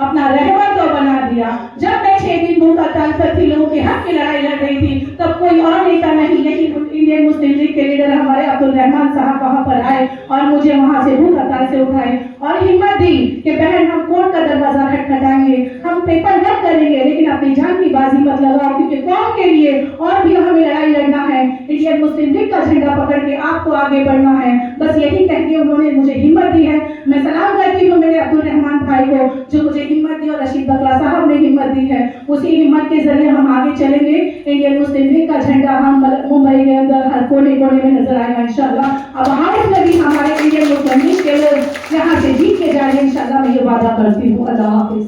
अपना रहबर तो बना दिया। जब मैं 6 दिन भूख हड़ताल पर थी, लोगों के हक की लड़ाई लड़ रही थी, तब कोई और नेता नहीं, लेकिन इंडियन मुस्लिम लीग के लीडर हमारे अब्दुल रहमान साहब वहां पर आए और मुझे वहां से भूख हड़ताल से उठाए और हिम्मत दी कि बहन हम कोर्ट का दरवाजा खटखटाएंगे, हम पेपर वर्क करेंगे, लेकिन अपनी जान की बाजी मत लगाओ, क्योंकि कौम के लिए और भी हमें लड़ाई लड़ना है, इंडियन मुस्लिम लीग का झंडा पकड़ के आपको आगे बढ़ना है। बस यही कह के उन्होंने मुझे हिम्मत दी है। मैं सलाम करती हूँ मेरे अब्दुल रहमान भाई को, जो मुझे हिम्मत दी, और रशीद बकला साहब ने हिम्मत दी है। उसी हिम्मत के जरिए हम आगे चलेंगे। इंडियन मुस्लिम लीग का झंडा हम मुंबई के अंदर हर कोने कोने में नजर आएगा इंशाल्लाह। अब हाउस में भी हमारे इंडियन मुस्लिम लीग के लोग यहाँ से जीत के जाएंगे इंशाल्लाह, मैं ये वादा करती हूँ। अल्लाह हाफिज।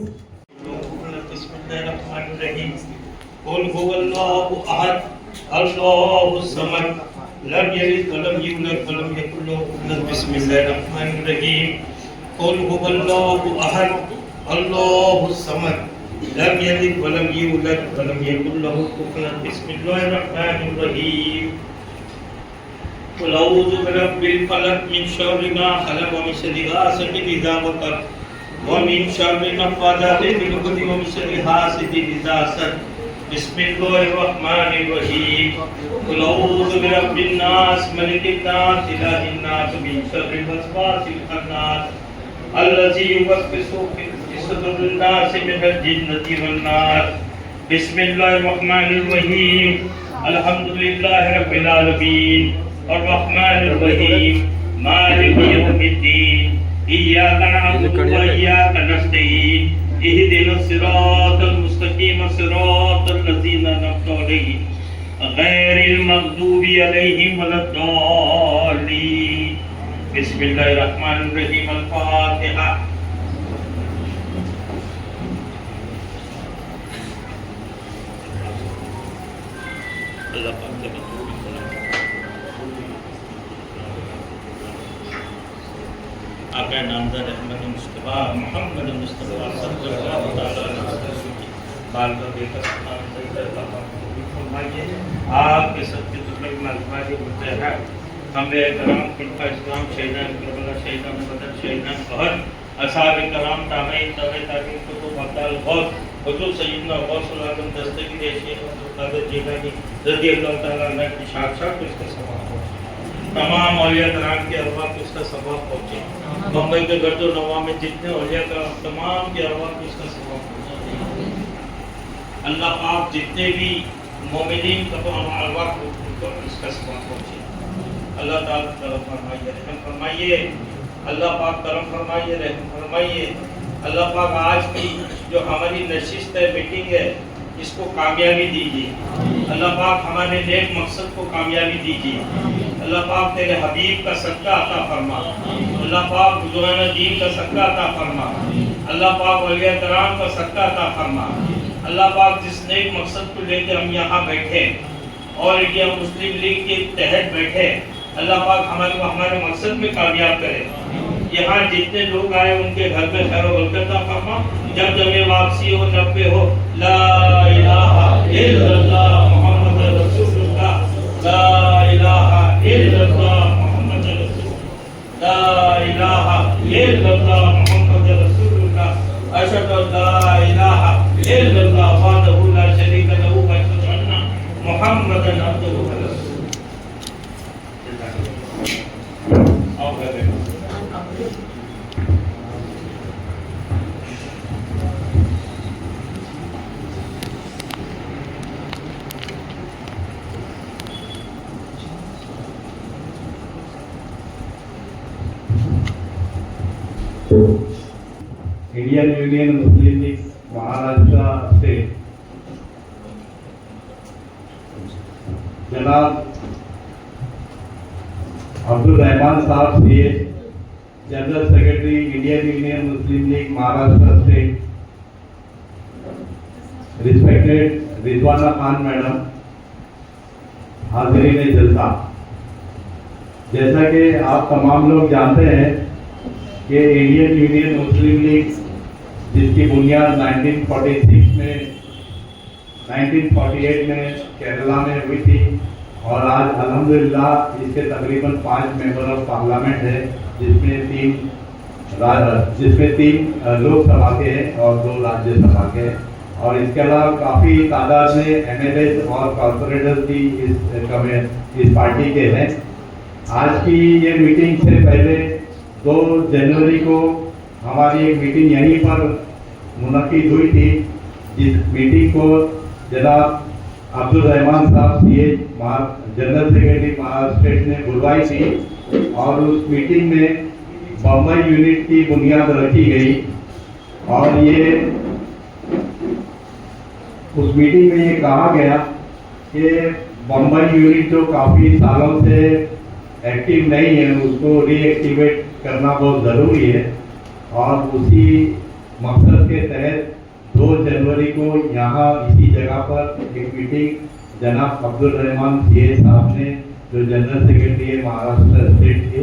कुल हुवल्लाहु अहद अल्लाहुस समद लम यलिद वलम यूलद वलम यकुल लहू कुफुवन बिस्मिल्लाहिर रहमानिर रहीम। कुल हुवल्लाहु अहद अल्लाहुस समद लम यलिद वलम यूलद वलम यकुल लहू कुफुवन बिस्मिल्लाहिर रहमानिर रहीम। कुल अऊज़ु बिरब्बिल फलक मिन शर्रि मा खलक़ व मिन शर्रि गासिकिन इज़ा वक़ब व मिन शर्रि नफ़्फ़ाज़ाति फिल उक़द व मिन शर्रि हासिदिन इज़ा हसद। बिस्मिल्लाहिर्रहमानिर्रहीम। कुल अऊज़ु बिरब्बिन नास मलिकिन नास इलाहिन नास मिन शर्रिल वसवासिल खन्नास अल्लज़ी युवस्विसु फ़ी सुदूरिन नास मिनल जिन्नति वन नास। बिस्मिल्लाहिर्रहमानिर्रहीम। अल्हम्दुलिल्लाहि रब्बिल आलमीन अर्रहमानिर रहीम मालिकि यौमिद्दीन इय्याका नअबुदु व इय्याका नस्तईन इहदिनस सिरातल मुस्तकीम सिरातल लज़ीना अनअमता अलैहिम गैरिल मग़दूबि अलैहिम वलद्दालीन। बिस्मिल्लाहिर रहमानिर रहीम। अल-फातिहा। अल्लाह पाक के आका नामदार अहमद मुस्तफा मोहम्मद मुस्तफा सल्लल्लाहु अलैहि वसल्लम बाल का बेटा फरमाइए। आपके सबके दुर्लभ मलफाज मुतहरा हमें कराम खुलफा इस्लाम शहीदान करबला शहीदान बदर शहीदान अहद असहाब कराम ताबईन ताबईन कुतुब अब्दाल गौस हुजूर सैयदना गौसुल आजम दस्तगीर शेख अब्दुल कादिर जीलानी रज़ियल्लाहु तआला अन्हु की शान इसका सवाब हो। तमाम औलिया कराम के अरवाह को इसका सवाब पहुँचे। बम्बई के गर्दो नवा में जितने औलिया कराम तमाम के अरवाह को इसका सवाब पहुँचे। अल्लाह पाक जितने भी मोमिनीन का अरवाह को इसका सवाब पहुँचे। अल्लाह ताला करम फरमाइए, रहम फरमाइए। अल्लाह पाक करम फरमाइए, रहम फरमाइए। अल्लाह पाक आज की जो हमारी नशिस्त है, मीटिंग है, इसको कामयाबी दीजिए। अल्लाह पाक हमारे नेक मकसद को कामयाबी दीजिए। अल्लाह पाक तेरे हबीब का सदका अता फरमा। अल्लाह पाक बुजुर्गान दीन का सदका अता फरमा। अल्लाह पाक औलिया कराम का सदका अता फरमा। अल्लाह पाक जिस नेक मकसद को लेकर हम यहाँ बैठे और इंडिया मुस्लिम लीग के तहत बैठे, अल्लाह पाक हमारे मकसद में कामयाब करे। यहाँ जितने लोग आए उनके घर में खैर बरकत फरमा। जब जब वापसी हो, जब पे हो, ला इलाहा इल्लल्लाह मुहम्मद रसूलुल्लाह, ला इलाहा इल्लल्लाह मुहम्मद रसूलुल्लाह, ला इलाहा इल्लल्लाह मुहम्मद रसूलुल्लाह, अशहदु अन ला इलाहा इल्लल्लाह वहदहु ला शरीका लहू व अशहदु अन्ना मुहम्मदन अब्दुहु व रसूलुहु। Indian Union Muslim League Maharashtra state जनाब अब्दुल रहमान साहब CA, general secretary Indian Union Muslim League Maharashtra state, respected Rizwana Khan madam, हाजिरीन जलसा। जैसा कि आप तमाम लोग जानते हैं कि इंडियन यूनियन मुस्लिम लीग जिसकी बुनियाद 1948 में केरला में हुई थी और आज अल्हम्दुलिल्लाह इसके तकरीबन 5 मेंबर ऑफ पार्लियामेंट है, जिसमें 3 जिसमें 3 लोकसभा के हैं और 2 राज्यसभा के हैं, और इसके अलावा काफ़ी तादाद में एमएलए और कॉर्पोरेटर भी इस पार्टी के हैं। आज की ये मीटिंग से पहले 2 जनवरी को हमारी एक मीटिंग यहीं पर मुनक्किद हुई थी, जिस मीटिंग को जनाब अब्दुल रहमान साहब सीए जनरल सेक्रेटरी महाराष्ट्र ने बुलवाई थी, और उस मीटिंग में बम्बई यूनिट की बुनियाद रखी गई। और ये उस मीटिंग में ये कहा गया कि बम्बई यूनिट जो काफ़ी सालों से एक्टिव नहीं है, उसको रीएक्टिवेट करना बहुत ज़रूरी है, और उसी मकसद के तहत 2 जनवरी को यहाँ इसी जगह पर एक मीटिंग जनाब अब्दुल रहमान सीए साहब ने, जो जनरल सेक्रेटरी है महाराष्ट्र स्टेट के,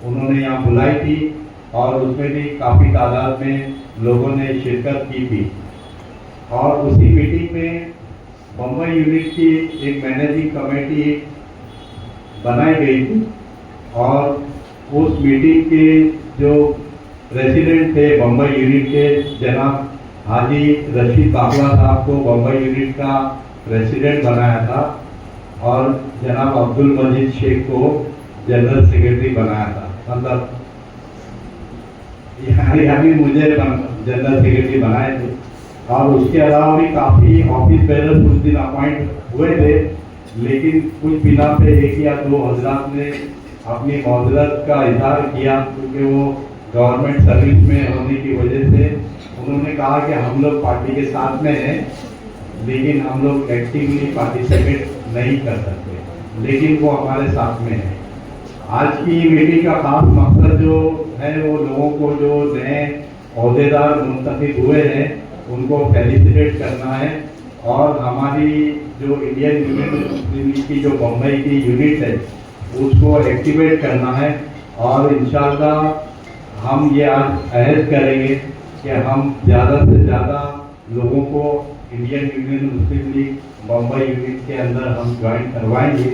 उन्होंने यहाँ बुलाई थी, और उसमें भी काफ़ी तादाद में लोगों ने शिरकत की थी। और उसी मीटिंग में बम्बई यूनिट की एक मैनेजिंग कमेटी बनाई गई थी, और उस मीटिंग के जो प्रेसिडेंट थे बम्बई यूनिट के, जनाब हाजी रशीद बाबला साहब को बम्बई यूनिट का प्रेसिडेंट बनाया था, और जनाब अब्दुल मजीद शेख को जनरल सेक्रेटरी बनाया था। मतलब यहाँ भी मुझे जनरल सेक्रेटरी बनाए थे, और उसके अलावा भी काफ़ी ऑफिस बेरर्स उस दिन अपॉइंट हुए थे, लेकिन कुछ बिना पे 1 या 2 हजरात ने अपनी मौजूदत का इजहार किया, क्योंकि वो गवर्नमेंट सर्विस में होने की वजह से उन्होंने कहा कि हम लोग पार्टी के साथ में हैं, लेकिन हम लोग एक्टिवली पार्टिसिपेट नहीं कर सकते, लेकिन वो हमारे साथ में है। आज की मीटिंग का खास मकसद जो है, वो लोगों को जो नए अहदेदार मुंतखब हुए हैं उनको फेलिसिटेट करना है, और हमारी जो इंडियन यूनियन की जो बम्बई की यूनिट है उसको एक्टिवेट करना है। और इंशाअल्लाह हम ये आज अहद करेंगे कि हम ज़्यादा से ज़्यादा लोगों को Indian Union Muslim league Bombay unit के अंदर हम ज्वाइन करवाएंगे,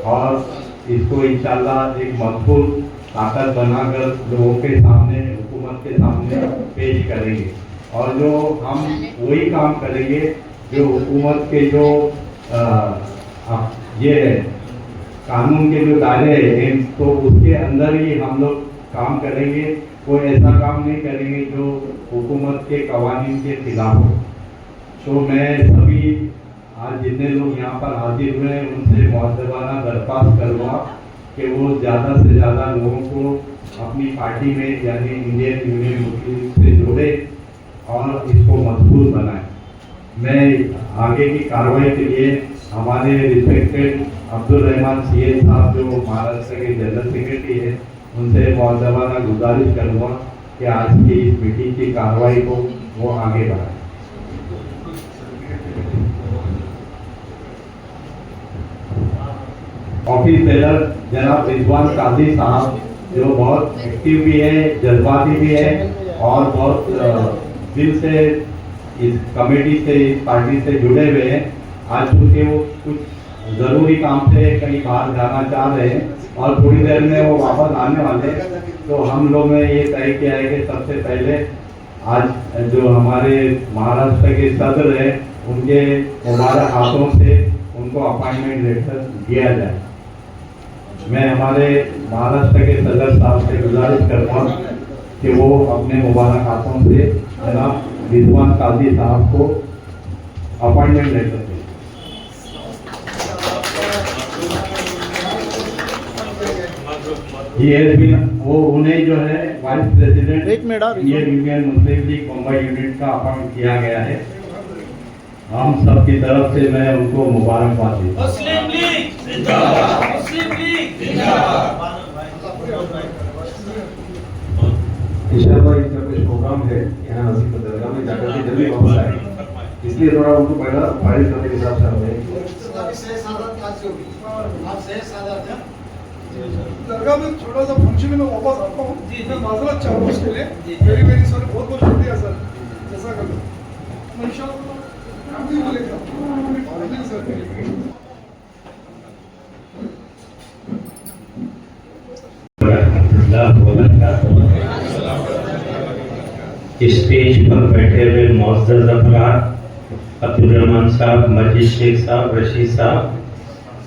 और इसको इंशाअल्लाह एक मजबूत ताकत बनाकर लोगों के सामने, हुकूमत के सामने पेश करेंगे। और जो हम वही काम करेंगे जो हुकूमत के जो ये है कानून के जो दायरे हैं, तो उसके अंदर ही हम लोग काम करेंगे। कोई ऐसा काम नहीं करेंगे जो हुकूमत के कवानीन के खिलाफ हो। तो मैं सभी आज जितने लोग यहाँ पर हाजिर हुए हैं उनसे मुअद्दबाना दरख्वास्त करूँगा कि वो ज़्यादा से ज़्यादा लोगों को अपनी पार्टी में यानी इंडियन यूनियन मुस्लिम से जोड़े और इसको मजबूत बनाएं। मैं आगे की कार्रवाई के लिए हमारे रिस्पेक्टेड अब्दुल रहमान सीए साहब जो महाराष्ट्र के जनरल सेक्रेटरी है उनसे मुअद्दबाना गुजारिश करूँगा कि आज की इस मीटिंग की कार्रवाई को वो आगे बढ़ाएं। ऑफिस बेरर जनाब रिजवान काजी साहब जो बहुत एक्टिव भी है, जज्बाती भी है और बहुत दिल से इस कमेटी से, इस पार्टी से जुड़े हुए हैं। आज चूँकि वो कुछ ज़रूरी काम से कहीं बाहर जाना चाह रहे हैं और थोड़ी देर में वो वापस आने वाले हैं, तो हम लोग ने ये तय किया है कि सबसे पहले आज जो हमारे महाराष्ट्र के सदर हैं उनके मुबारक हाथों से उनको अपॉइंटमेंट लेटर दिया जाए। मैं हमारे महाराष्ट्र के सदर साहब से गुजारिश करता हूँ कि वो अपने मुबारक हाथों से जनाब रिजवान काजी साहब को अपॉइंटमेंट लेटर दें। वो उन्हें जो है vice president Indian Union Muslim league Bombay unit का अपॉइंट किया गया है। हम सब की तरफ से मैं उनको मुबारकबाद देता हूं। मुस्लिम लीग जिंदाबाद, मुस्लिम लीग जिंदाबाद। इंशाअल्लाह इनका कुछ प्रोग्राम है यहाँ नसीब दरगाह में जाकर के जल्दी वापस आए, इसलिए थोड़ा उनको पहला फारिग करने के हिसाब से आ रहे हैं। दरगाह में छोटा सा फंक्शन में वापस आता हूँ। जी मैं माजरत चाहूँ उसके लिए। वेरी वेरी सॉरी, बहुत बहुत शुक्रिया सर, जैसा कर इंशाअल्लाह मिलेगा सर। स्टेज पर बैठे हुए मुअज़्ज़ज़ अफराद, अब्दुल रहमान साहब, मजीद शेख साहब, रशीद साहब,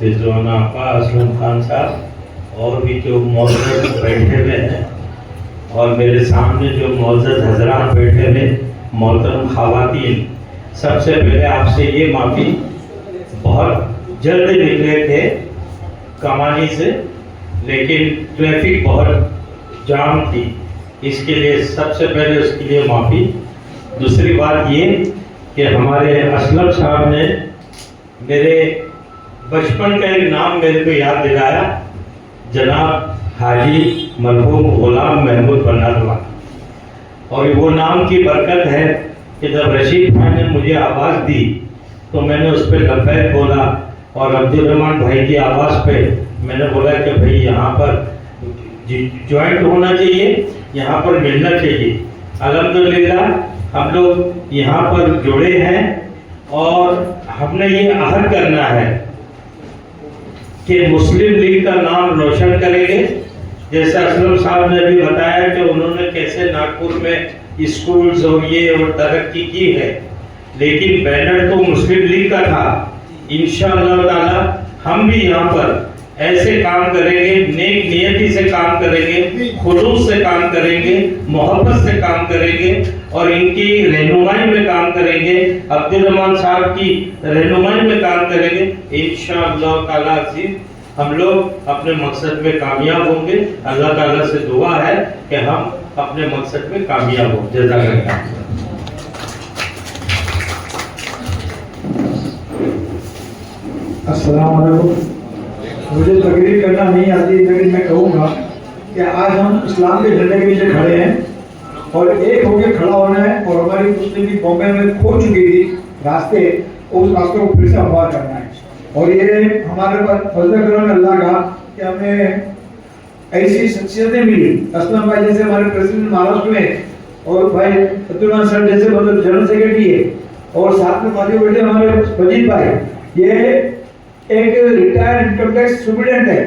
रिजवाना आपा, असलम खान साहब और भी जो मुअज़्ज़ज़ बैठे हुए हैं, और मेरे सामने जो मुअज़्ज़ज़ हज़रात बैठे हुए, मोहतरम ख़वातीन, सबसे पहले आपसे ये माफ़ी, बहुत जल्द निकले थे कमानी से, लेकिन ट्रैफिक बहुत जाम थी, इसके लिए सबसे पहले उसके लिए माफ़ी। दूसरी बात ये कि हमारे असलम साहब ने मेरे बचपन का एक नाम मेरे को याद दिलाया, जनाब हाजी मरहूम गुलाम महमूद बनारवा, और वो नाम की बरकत है कि जब रशीद भाई ने मुझे आवाज़ दी तो मैंने उस पर लब्बैक बोला, और अब्दुल रहमान भाई की आवाज़ पे मैंने बोला कि भाई यहाँ पर ज्वाइंट होना चाहिए, यहाँ पर मिलना चाहिए। अल्हम्दुलिल्लाह हम लोग यहाँ पर जुड़े हैं और हमने ये अहद करना है कि मुस्लिम लीग का नाम रोशन करेंगे। जैसे असलम साहब ने भी बताया कि उन्होंने कैसे नागपुर में स्कूल्स और ये और तरक्की की है, लेकिन बैनर तो मुस्लिम लीग का था। इंशाअल्लाह ताला हम भी यहाँ पर ऐसे काम करेंगे, नेक नियति से काम करेंगे, खुलूस से काम करेंगे, मोहब्बत से काम करेंगे और इनकी रहनुमाई में काम करेंगे, अब्दुल रहमान साहब की रहनुमाई में काम करेंगे। इंशाअल्लाह ताला हम लोग अपने मकसद में कामयाब होंगे। अल्लाह ताला से दुआ है कि हम अपने मकसद में कामयाब हों। जज़ाकल्लाह। अस्सलाम वालेकुम। मुझे तकरीर करना नहीं आती, लेकिन मैं कहूँगा कि आज हम इस्लाम के झंडे के नीचे खड़े हैं और एक होकर खड़ा होना है, और हमारी मुस्लिम लीग बॉम्बे में खो चुकी थी रास्ते, उस रास्ते को फिर से हमवार करना है। और ये हमारे पास फजल करम अल्लाह का कि हमें ऐसी शख्सियतें मिली, असलम भाई जैसे हमारे प्रेसिडेंट महाराष्ट्र में, और भाई अब्दुल रहमान सर जैसे मतलब जनरल सेक्रेटरी है, और साथ में बाकी बैठे हमारे वजीद भाई, ये एक रिटायर्ड इनकम टैक्स सुपरिटेंडेंट है,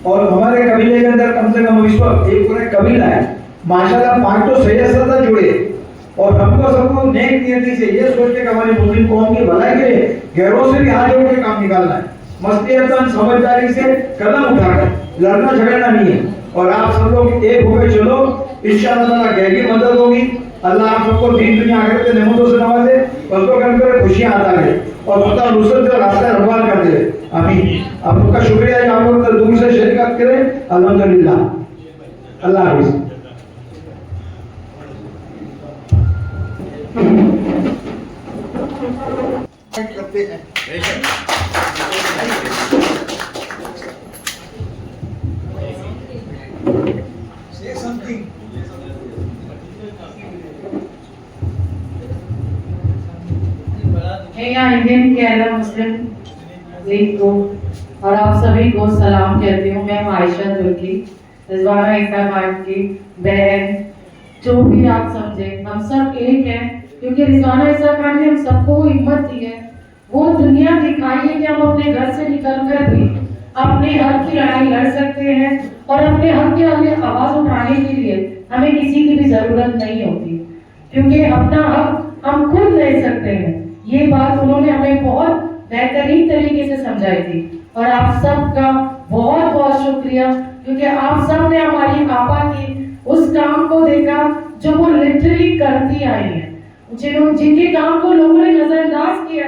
और हमारे कबीले के अंदर कम से कम विश्व एक पूरा कबीला है माशाल्लाह। 5 तो सैयद जुड़े, और हमको सबको नेक नियति से ये सोच के हमारी मुस्लिम कौम की भलाई के लिए गैरों से भी हाथ जोड़ के काम निकालना है, मसलियतन समझदारी से कदम उठाकर, लड़ना झगड़ना नहीं है। और आप सब लोग एक होकर चलो, इंशाअल्लाह ताला गहरी मदद होगी। अल्लाह आप सबको दीन दुनिया आखिरत के नेमतों से नवाजे, फजलो करम करे, खुशियां अता करे और खुदा नुसरत का रास्ता रहवार कर दे। आमीन। आप सबका शुक्रिया है, आप लोग दूर से शिरकत करें। अल्हम्दुलिल्लाह। अल्लाह हाफिज़। करते हैं say something. मैं यहाँ इंडियन केरला मुस्लिम लीग को और आप सभी को सलाम कहती हूँ। मैं आयशा तुर्की, रिजवाना इसा खान की बहन, जो भी आप समझे, हम सब एक हैं, क्योंकि रिजवाना इसा खान ने हम सबको वो हिम्मत दी है, वो दुनिया दिखाई है कि हम अपने घर से निकलकर भी अपने हक की लड़ाई लड़ सकते हैं, और अपने हक के लिए आवाज उठाने के लिए हमें किसी की भी जरूरत नहीं होती, क्योंकि अपना हक हम खुद ले सकते हैं। ये बात उन्होंने हमें बहुत बेहतरीन तरीके से समझाई थी, और आप सबका बहुत बहुत शुक्रिया, क्योंकि आप सब ने हमारी आपा की उस काम को देखा जो वो लिटरली करती आई है, जिनके काम को लोगों ने नजरअंदाज किया,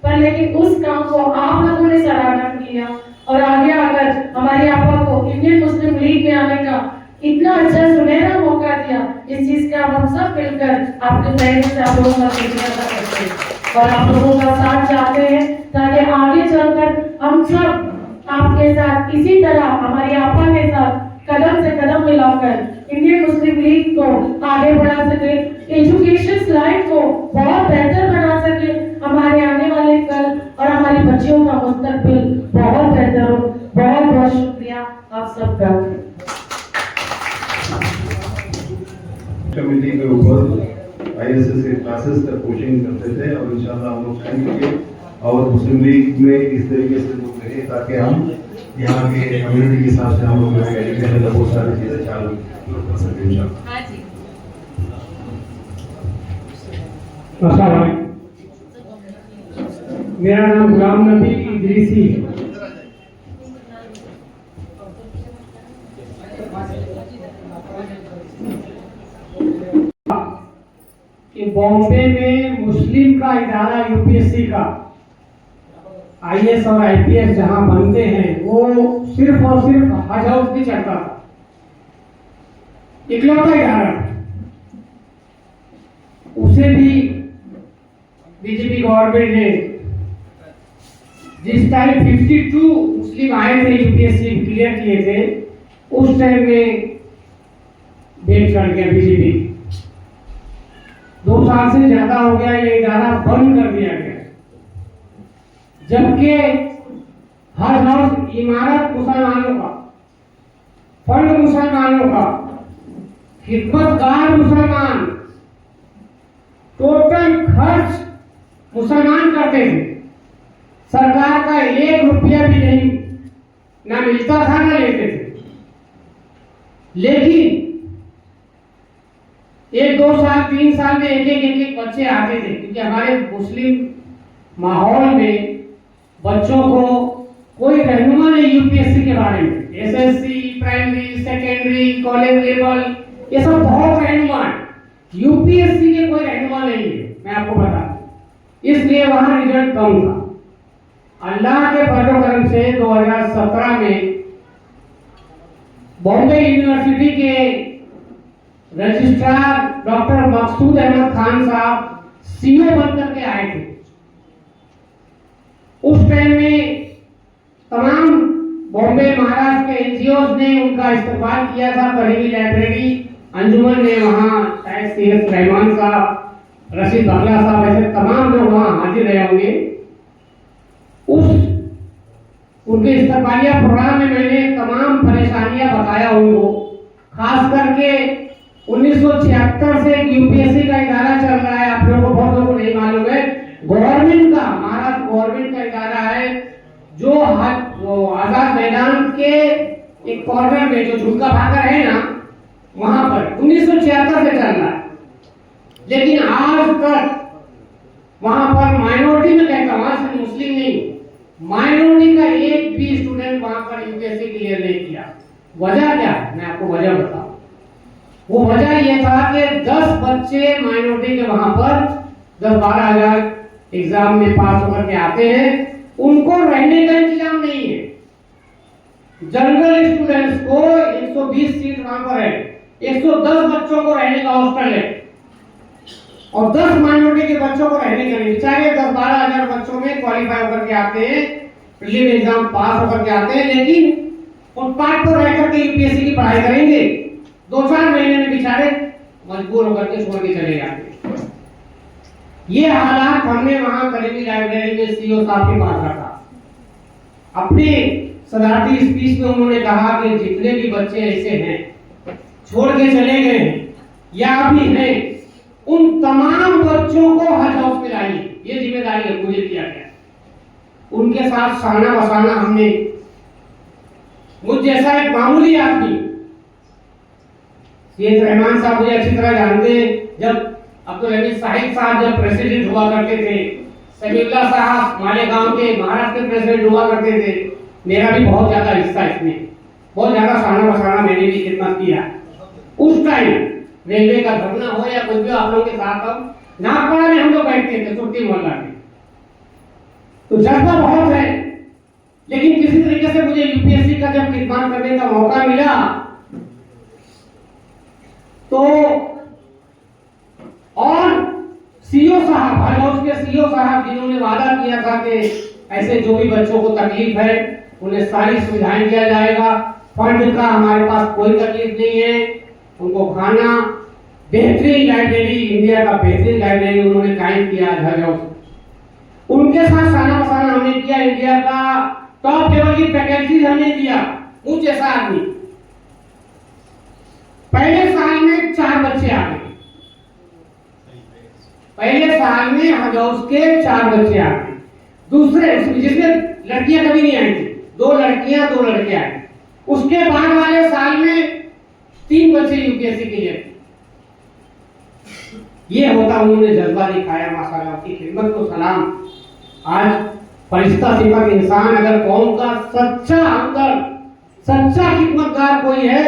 पर लेकिन उस काम को आप लोगों ने सराहना किया, और आगे आकर हमारी आपा को इंडियन मुस्लिम लीग में आने का इतना अच्छा सुनहरा मौका दिया। इस चीज का हम सब मिलकर आपके तहे से आप लोगों का शुक्रिया अदा करते हैं, और आप लोगों का साथ चाहते हैं, ताकि आगे चलकर हम सब आपके साथ इसी तरह हमारी आपा के साथ कदम से कदम मिलाकर इंडियन मुस्लिम लीग को आगे बढ़ा सके, एजुकेशन लाइन को बहुत बेहतर बना सके, हमारे आने वाले कल और हमारी बच्चियों का मुस्तकबिल बहुत बेहतर हो। बहुत बहुत शुक्रिया आप सबका। कमेटी के ऊपर ISS के क्लासेस का कोचिंग करते थे, और इंशाल्लाह हम लोग करेंगे, और मुस्लिम लीग में इस तरीके से लोग रहे ताकि हम यहाँ के कम्युनिटी के हिसाब से हम लोग एजुकेशन का बहुत सारी चीज़ें चालू कर सकें इंशाल्लाह। हाँ जी। भाई, मेरा नाम गुलाम नबी इदरीसी है। कि बॉम्बे में मुस्लिम का इदारा यूपीएससी का आईएएस और आईपीएस जहां बनते हैं वो सिर्फ और सिर्फ हज हाउस भी चलता था, इकलौता इदारा। उसे भी बीजेपी गवर्नमेंट ने जिस टाइम 52 मुस्लिम आए थे यूपीएससी क्लियर किए थे, उस टाइम में बेच कर गया बीजेपी। 2 साल से ज्यादा हो गया ये इदारा बंद कर दिया गया, जबकि हज हाउस इमारत मुसलमानों का, फंड मुसलमानों का, खिदमतगार मुसलमान, टोटल खर्च मुसलमान करते थे। सरकार का 1 रुपया भी नहीं ना मिलता था ना लेते थे। लेकिन 1, 2 साल 3 साल में एक बच्चे आते थे, क्योंकि हमारे मुस्लिम माहौल में बच्चों को कोई रहनुमा नहीं यूपीएससी के बारे में। SSC, primary, secondary, college level, ये सब बहुत रहनुमा है, यूपीएससी के कोई रहनुमा नहीं है, मैं आपको बता दूं। इसलिए वहां रिजल्ट कम था। अल्लाह के फजल करम से 2017 में बॉम्बे यूनिवर्सिटी के रजिस्ट्रार डॉक्टर मकसूद अहमद खान साहब सीओ बनकर के आए थे। उस टाइम में तमाम बॉम्बे महाराष्ट्र के एनजीओ ने उनका इस्तेमाल किया था। करीबी लाइब्रेरी अंजुमन ने वहाँ शायद सीएस रहमान साहब, रशीद बगला साहब, ऐसे तमाम लोग वहाँ हाजिर रहे होंगे। उनके इस्तेमालिया प्रोग्राम में मैंने तमाम परेशानियां बताया उनको, खास करके 1976 से यूपीएससी का इदारा चल रहा है। आप लोगों को बहुत लोगों को नहीं मालूम है, गवर्नमेंट का, महाराष्ट्र गवर्नमेंट का इदारा है, जो आजाद मैदान के एक कॉर्नर में जो झुमका भाकर है ना, वहां पर 1976 से चल रहा है। लेकिन आज तक वहां पर माइनॉरिटी में कहता हूं, वहां से मुस्लिम नहीं, माइनॉरिटी का एक भी स्टूडेंट वहां पर यूपीएससी क्लियर नहीं किया। वजह क्या है, मैं आपको वजह बताऊं। वो वजह ये था कि 10 बच्चे माइनॉरिटी के वहां पर 10-12 हजार एग्जाम में पास होकर के आते हैं, उनको रहने का इंतजाम नहीं है। जनरल स्टूडेंट्स को 120 सीट वहां पर है, 110 बच्चों को रहने का हॉस्टल है और 10 माइनॉरिटी के बच्चों को रहने का नहीं। बेचारे 10-12 हजार बच्चों में क्वालिफाई होकर के आते हैं, प्रीलिम एग्जाम पास होकर के आते हैं, लेकिन फुटपाथ पर रह करके यूपीएससी की पढ़ाई करेंगे, 2-4 महीने में बेचारे मजबूर होकर के छोड़ के चले जाते हैं। ये हालात हमने वहां करीबी लाइब्रेरी में सीओ साहब के पास रखा। अपने सदारती स्पीच में उन्होंने कहा कि जितने भी बच्चे ऐसे हैं छोड़ के चले गए हैं या अभी हैं, उन तमाम बच्चों को हज हाउस में लाइए, ये जिम्मेदारी है, मुझे दिया गया। उनके साथ सहना बसाना हमने, मुझ जैसा एक मामूली आदमी, सीएस रहमान साहब मुझे अच्छी तरह जानते हैं, जब अब्दुल हमीद साहिब साहब जब प्रेसिडेंट हुआ करते थे, समीउल्लाह साहब मालेगांव के महाराष्ट्र के प्रेसिडेंट हुआ करते थे, मेरा भी बहुत ज्यादा हिस्सा इसमें, बहुत ज्यादा सहना बसाना मैंने भी खिदमत किया। उस टाइम रेलवे का धरना हो या कुछ भी, आप लोगों के साथ हम नागपाड़ा में हम लोग बैठते थे सुर्ती मोहल्ला में, तो जज्बा बहुत है। लेकिन किसी तरीके से मुझे यूपीएससी का जब खिदमत करने का मौका मिला तो, और सीओ साहब, हज हाउस के सीओ साहब जिन्होंने वादा किया था कि ऐसे जो भी बच्चों को तकलीफ है उन्हें सारी सुविधाएं दिया जाएगा, फंड का हमारे पास कोई तकलीफ नहीं है, उनको खाना, बेहतरीन लाइब्रेरी, इंडिया का बेहतरीन लाइब्रेरी उन्होंने कायम किया हज हाउस। उनके साथ खाना बसाना हमने किया, इंडिया का टॉप लेवल की फैकल्टीज हमने दिया, मुझ जैसा आदमी। पहले साल में 4 बच्चे आ गए, पहले साल में हज हाउस के 4 बच्चे आ गए। दूसरे जिसमें लड़कियां कभी नहीं आई थी, 2 लड़कियां 2 लड़के आए। उसके बाद वाले साल में 3 बच्चे यूपीएससी के लिए। ये होता उन्होंने जज्बा दिखाया माशाल्लाह, की खिदमत को सलाम। आज फरिश्ता सिफत इंसान अगर कौम का सच्चा खिदमतगार कोई है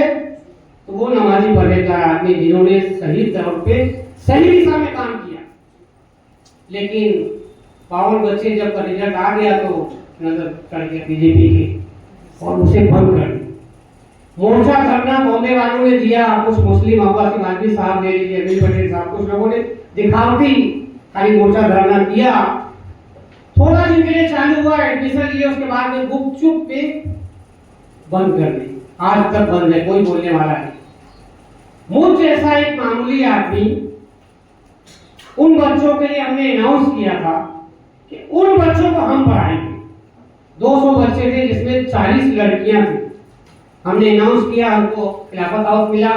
तो वो नमाजी परहेजगार आदमी जिन्होंने सही तौर पे सही दिशा में काम किया। लेकिन पावन बच्चे जब का रिजल्ट आ गया तो नजर चढ़ गया बीजेपी की और उसे बंद कर दिया। मोर्चा धरना बॉम्बे वालों ने दिया, कुछ मुस्लिम अब्बास मालवी साहब ने, अमीर पटेल साहब, कुछ लोगों ने दिखावटी खाली मोर्चा धरना किया। थोड़ा दिन के लिए चालू हुआ, एडमिशन लिए, उसके बाद में गुपचुप पे बंद कर दी। आज तक बंद है, कोई बोलने वाला नहीं। मुझ जैसा एक मामूली आदमी, उन बच्चों के लिए हमने अनाउंस किया था कि उन बच्चों को हम पढ़ाएंगे। 200 बच्चे थे जिसमें 40 लड़कियां थी। हमने अनाउंस किया, हमको खिलाफत हाउस मिला।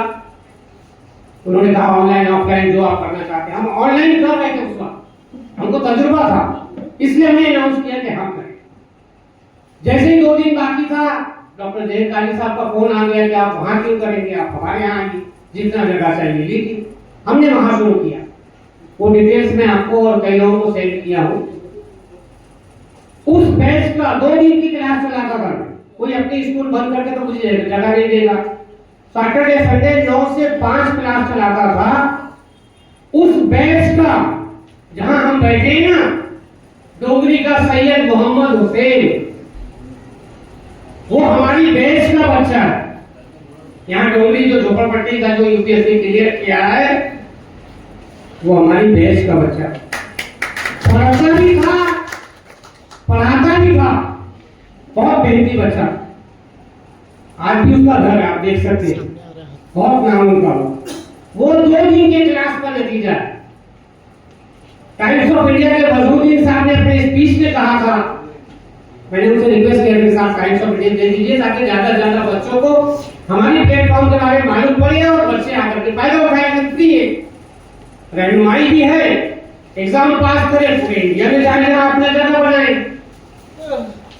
उन्होंने कहा ऑनलाइन ऑफलाइन जो आप करना चाहते हैं। हम ऑनलाइन कर रहे थे उस वक्त, हमको तजुर्बा था, इसलिए हमने अनाउंस किया कि हम करें। जैसे ही 2 दिन बाकी था, डॉक्टर जहीर काजी साहब का फोन आ गया कि आप वहां क्यों करेंगे, आप हमारे यहाँ आएंगे, जितना जगह चाहिए लीजिए। हमने वहां शुरू किया। वो डिटेल्स में आपको और कई लोगों को सेंड किया हूं। उस बैच का 2 दिन की क्लास चलाता था। कोई अपने स्कूल बंद करके तो मुझे जगह नहीं देगा। सैटरडे संडे 9 से 5 क्लास चलाता था। उस बैच का जहां हम बैठे ना, डोगरी का सैयद मोहम्मद हुसैन, वो हमारी बैच का बच्चा है। यहाँ डोगरी जो झोपड़पट्टी का जो यूपीएससी क्लियर किया है, वो हमारी बैच का बच्चा है। पढ़ता भी था, पढ़ाता भी था, बहुत मेहनती बच्चा। आज भी उसका घर आप देख सकते हैं, बहुत नाम उनका। वो 2 दिन के क्लास का नतीजा है। टाइम्स ऑफ इंडिया के वजूद्दीन साहब ने अपने स्पीच में कहा था, मैंने उनसे रिक्वेस्ट किया कि साहब टाइम्स ऑफ इंडिया दे दीजिए ताकि ज्यादा से ज्यादा बच्चों को हमारी प्लेटफॉर्म के बारे में मालूम पड़े और बच्चे आकर के फायदा उठाए सकती है। रहनुमाई भी है, एग्जाम पास करें, पूरे इंडिया में जाने का अपना जगह बनाए।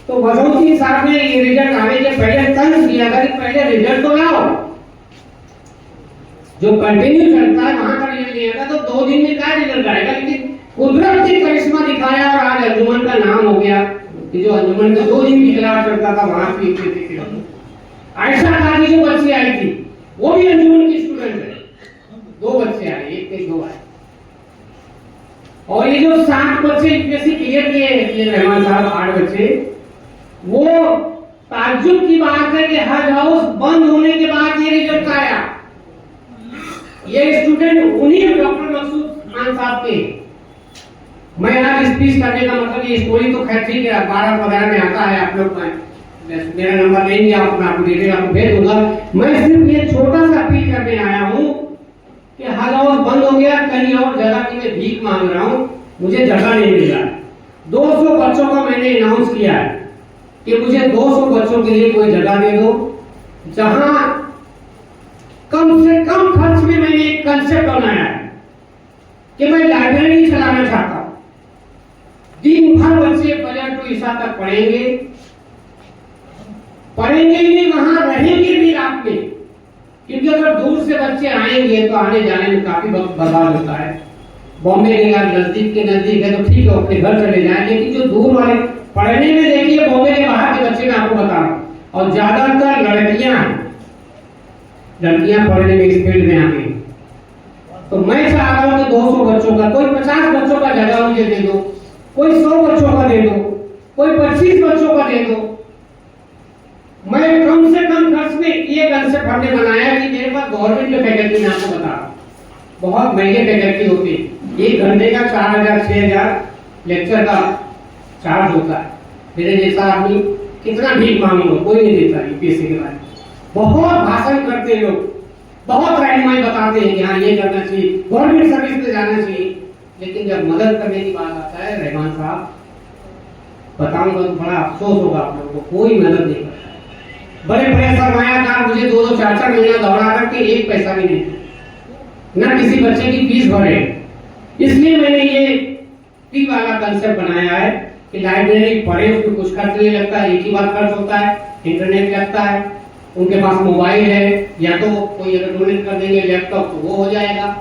तो वजूद्दीन साहब ने ये रिजल्ट आने के पहले तंज किया था कि पहले रिजल्ट तो लाओ। जो कंटिन्यू चलता है वहां का रिजल्ट नहीं आता तो 2 दिन में क्या रिजल्ट आएगा। लेकिन कुदरत ने करिश्मा दिखाया और आज अंजुमन का नाम हो गया कि जो अंजुमन का 2 दिन की क्लास चलता था वहां की आयशा काजी जो बच्ची आई थी वो भी अंजुमन की स्टूडेंट है। 2 बच्चे आए, 1 के 2 आए। और ये जो 7 बच्चे यूपीएससी क्लियर किए, ये रहमान साहब 8 बच्चे, वो ताज्जुब की बात है कि हज हाउस बंद होने के बाद ये रिजल्ट आया। ये स्टूडेंट उन्हीं डॉक्टर मकसूद खान साहब के। मैं आज स्पीच करने का मतलब ये स्टोरी तो खैर ठीक है, 12 वगैरह में आता है, आप लोग मेरा नंबर लेंगे, आप मैं आपको डिटेल आपको भेज दूंगा। मैं सिर्फ ये छोटा सा अपील करने आया हूँ कि हज हाउस बंद हो गया, कहीं और जगह की मैं भीख मांग रहा हूँ, मुझे जगह नहीं मिल रहा। 200 बच्चों का मैंने अनाउंस किया है कि मुझे 200 बच्चों के लिए कोई जगह दे दो, जहां कम से कम खर्च में मैंने एक कंसेप्ट बनाया है कि मैं लाइब्रेरी चलाना चाहता हूं। दिन भर बच्चे फजर टू इशा तक पढ़ेंगे ही नहीं, वहां रहेंगे भी रात में, क्योंकि अगर दूर से बच्चे आएंगे तो आने जाने में काफी वक्त बर्बाद होता है। बॉम्बे के यार नजदीक के नजदीक है तो ठीक है, अपने घर चले जाए, लेकिन जो दूर वाले पढ़ने में देखिए, बॉम्बे के बाहर के बच्चे मैं आपको बता रहा हूँ, और ज्यादातर लड़कियां पढ़ने में इस फील्ड में आ गई। तो मैं चाह रहा हूँ कि 200 बच्चों का, कोई 50 बच्चों का जगह मुझे दे दो, कोई 100 बच्चों का दे दो, कोई 25 बच्चों का दे दो। मैं कम से कम खर्च में ये कंसेप्ट हमने बनाया कि मेरे पास गवर्नमेंट में फैकल्टी में आपको बता रहा हूँ, बहुत महंगे फैकल्टी होती है। 1 घंटे का 4000 6000 लेक्चर का चार्ज होता है। मेरे जैसा आदमी कितना भीख मांगो, कोई नहीं देता यूपीएससी के बारे में। बहुत भाषण करते लोग, बहुत रहनुमाई बताते हैं कि हाँ ये करना चाहिए, गवर्नमेंट सर्विस में जाना चाहिए, लेकिन जब मदद करने की बात आता है, रहमान साहब बताऊंगा तो बड़ा अफसोस होगा आप लोगों को, कोई मदद नहीं करता। बड़े बड़े सरमायादार मुझे 2-2 4-4 महीना दौड़ा करके 1 पैसा भी नहीं, ना किसी बच्चे की फीस भरे। इसलिए मैंने ये फ्री वाला कंसेप्ट बनाया है कि लाइब्रेरी पढ़े, उसमें कुछ खर्च नहीं लगता है, एक ही बार खर्च होता है, इंटरनेट लगता है, उनके पास मोबाइल है, या तो कोई अगर डोनेट कर देंगे लैपटॉप तो वो हो जाएगा।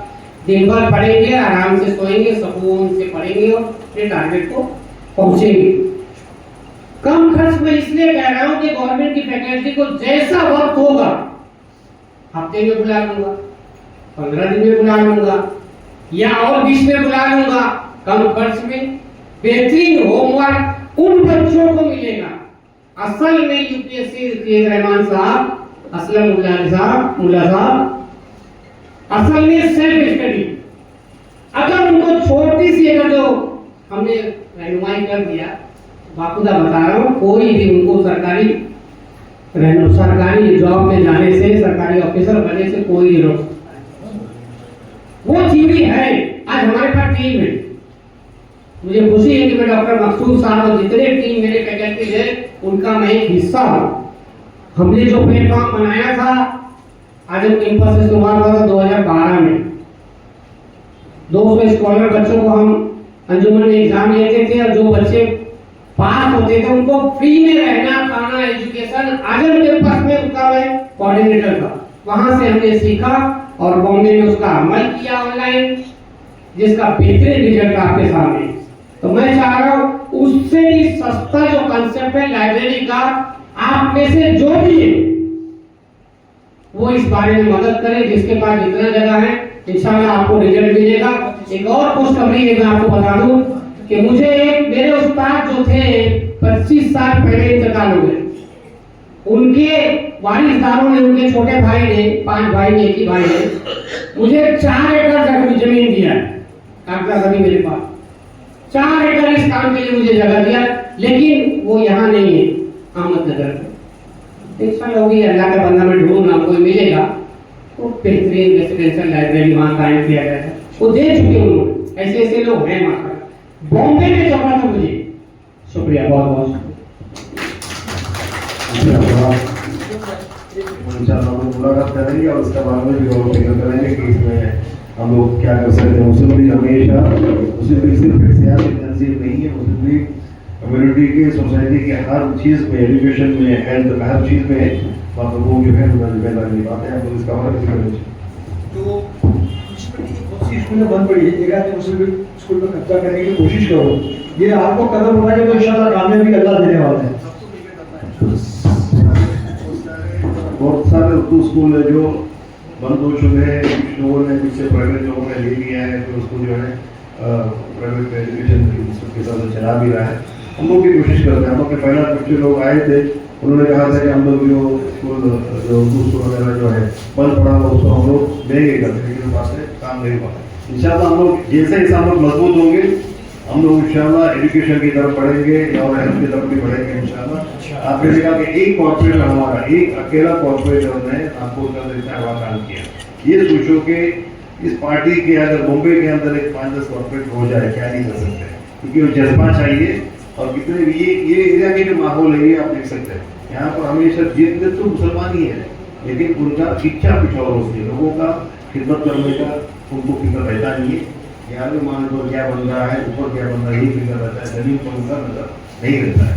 दिन भर पढ़ेंगे, आराम से सोएंगे, सुकून से पढ़ेंगे और अपने टारगेट को पहुंचेंगे। कम खर्च में इसलिए कह रहा हूं कि गवर्नमेंट की फैकल्टी को जैसा वक्त होगा, हफ्ते में बुला लूंगा, 15 दिन में बुला लूंगा या और 20 में बुला लूंगा, कम खर्च में बेहतरीन होमवर्क उन बच्चों को मिलेगा। असल में यूपीएससी के रहमान साहब, असलम मुल्ला साहब असल में सेल्फ स्टडी, अगर उनको छोटी सी अगर जो हमने रहनुमाई कर दिया, बाखुदा बता रहा हूँ, कोई भी उनको सरकारी जॉब में जाने से, सरकारी ऑफिसर बनने से कोई नहीं रोक सकता है। वो थ्योरी है। आज हमारे पास टीम है, मुझे खुशी है कि मैं डॉक्टर मकसूद साहब और जितने टीम मेरे फैकल्टी है उनका मैं एक हिस्सा हूँ। हमने जो प्लेटफॉर्म बनाया था, आज हम कैंपस से शुरुआत हुआ था 2012 में। 200 स्कॉलर बच्चों को हम अंजुमन में एग्जाम लेते थे और जो बच्चे पास होते थे उनको फ्री में रहना, खाना, एजुकेशन आजम कैंपस में उनका मैं कोऑर्डिनेटर था। वहां से हमने सीखा और बॉम्बे में उसका अमल किया ऑनलाइन, जिसका बेहतरीन रिजल्ट आपके सामने। तो मैं चाह रहा हूँ उससे भी सस्ता जो कंसेप्ट है लाइब्रेरी का, आप में से जो भी है वो इस बारे में मदद करें। जिसके पास जितना जगह है इंशाल्लाह आपको रिजल्ट मिलेगा। एक और खुशखबरी है, मैं आपको बता दूं कि मुझे एक मेरे उस्ताद जो थे 25 साल पहले इंतकाल हो गए, उनके वारिसदारों ने, उनके छोटे भाई ने, 5 भाई ने, एक ही भाई ने मुझे 4 एकड़ जमीन दिया। कागजात अभी मेरे पास 4 एकड़ इस काम के लिए मुझे जगह दिया, लेकिन वो यहाँ नहीं है, अहमदनगर में। इंशाल्लाह होगी, अल्लाह का बंदा में ढूंढना कोई मिलेगा तो बेहतरीन रेसिडेंशियल लाइब्रेरी वहाँ कायम किया गया है। वो दे चुके हैं, ऐसे ऐसे लोग हैं वहाँ। बॉम्बे में जगह था मुझे। शुक्रिया, बहुत बहुत इंशाल्लाह हम मुलाकात करेंगे और उसके बारे में भी और फिक्र करेंगे कि इसमें हम लोग क्या कर सकते हैं। मुस्लिम लीग हमेशा, मुस्लिम लीग सिर्फ एक सियासी तंजीम नहीं है, मुस्लिम लीग कम्युनिटी के, सोसाइटी के हर चीज़ में, एजुकेशन में, हेल्थ में, हर चीज़ में वो जो है जिम्मेदारी निभाते हैं। तो इसका हमारा तो बहुत सी स्कूलें बंद पड़ी है, एक आदमी मुस्लिम स्कूल में कब्जा करने की कोशिश करो, ये आपको कदम उठाने तो इंशाल्लाह कामयाबी अल्लाह देने वाला है। बहुत सारे उर्दू स्कूल है जो बंद हो चुके हैं, कुछ लोगों ने पीछे प्राइवेट लोगों ने ले लिया है, तो उसको जो है प्राइवेट एजुकेशन के साथ चला भी रहा है। हम लोग भी कोशिश करते हैं। हम लोग के पहला कुछ लोग आए थे, उन्होंने कहा था कि हम लोग जो स्कूल जो उर्दू स्कूल वगैरह जो है बंद पड़ा हुआ उसको हम लोग देंगे करते, लेकिन वहाँ से काम नहीं हुआ। इंशाल्लाह हम लोग जैसे जैसे हम लोग मजबूत होंगे, हम लोग इंशाल्लाह एजुकेशन की तरफ बढ़ेंगे और हेल्थ की तरफ भी बढ़ेंगे इंशाल्लाह। आपने देखा कि एक कॉर्पोरेट हमारा, एक अकेला कॉर्पोरेटर ने आपको इतना बड़ा काम किया। ये सोचो कि इस पार्टी के अगर मुंबई के अंदर एक 5-10 कॉर्पोरेट हो जाए, क्या नहीं कर सकते, क्योंकि वो जज्बा चाहिए। और कितने भी ये एरिया के जो माहौल है ये आप देख सकते हैं, यहाँ पर हमेशा जीत तो मुसलमान ही है, लेकिन उनका इच्छा कुछ और होती है, लोगों का खिदमत करने का उनको फिक्र रहता नहीं है। यहाँ भी मान लो क्या बन रहा है, ऊपर क्या बन रहा है, ये फिक्र रहता है, जमीन पर उनका नजर नहीं रहता है।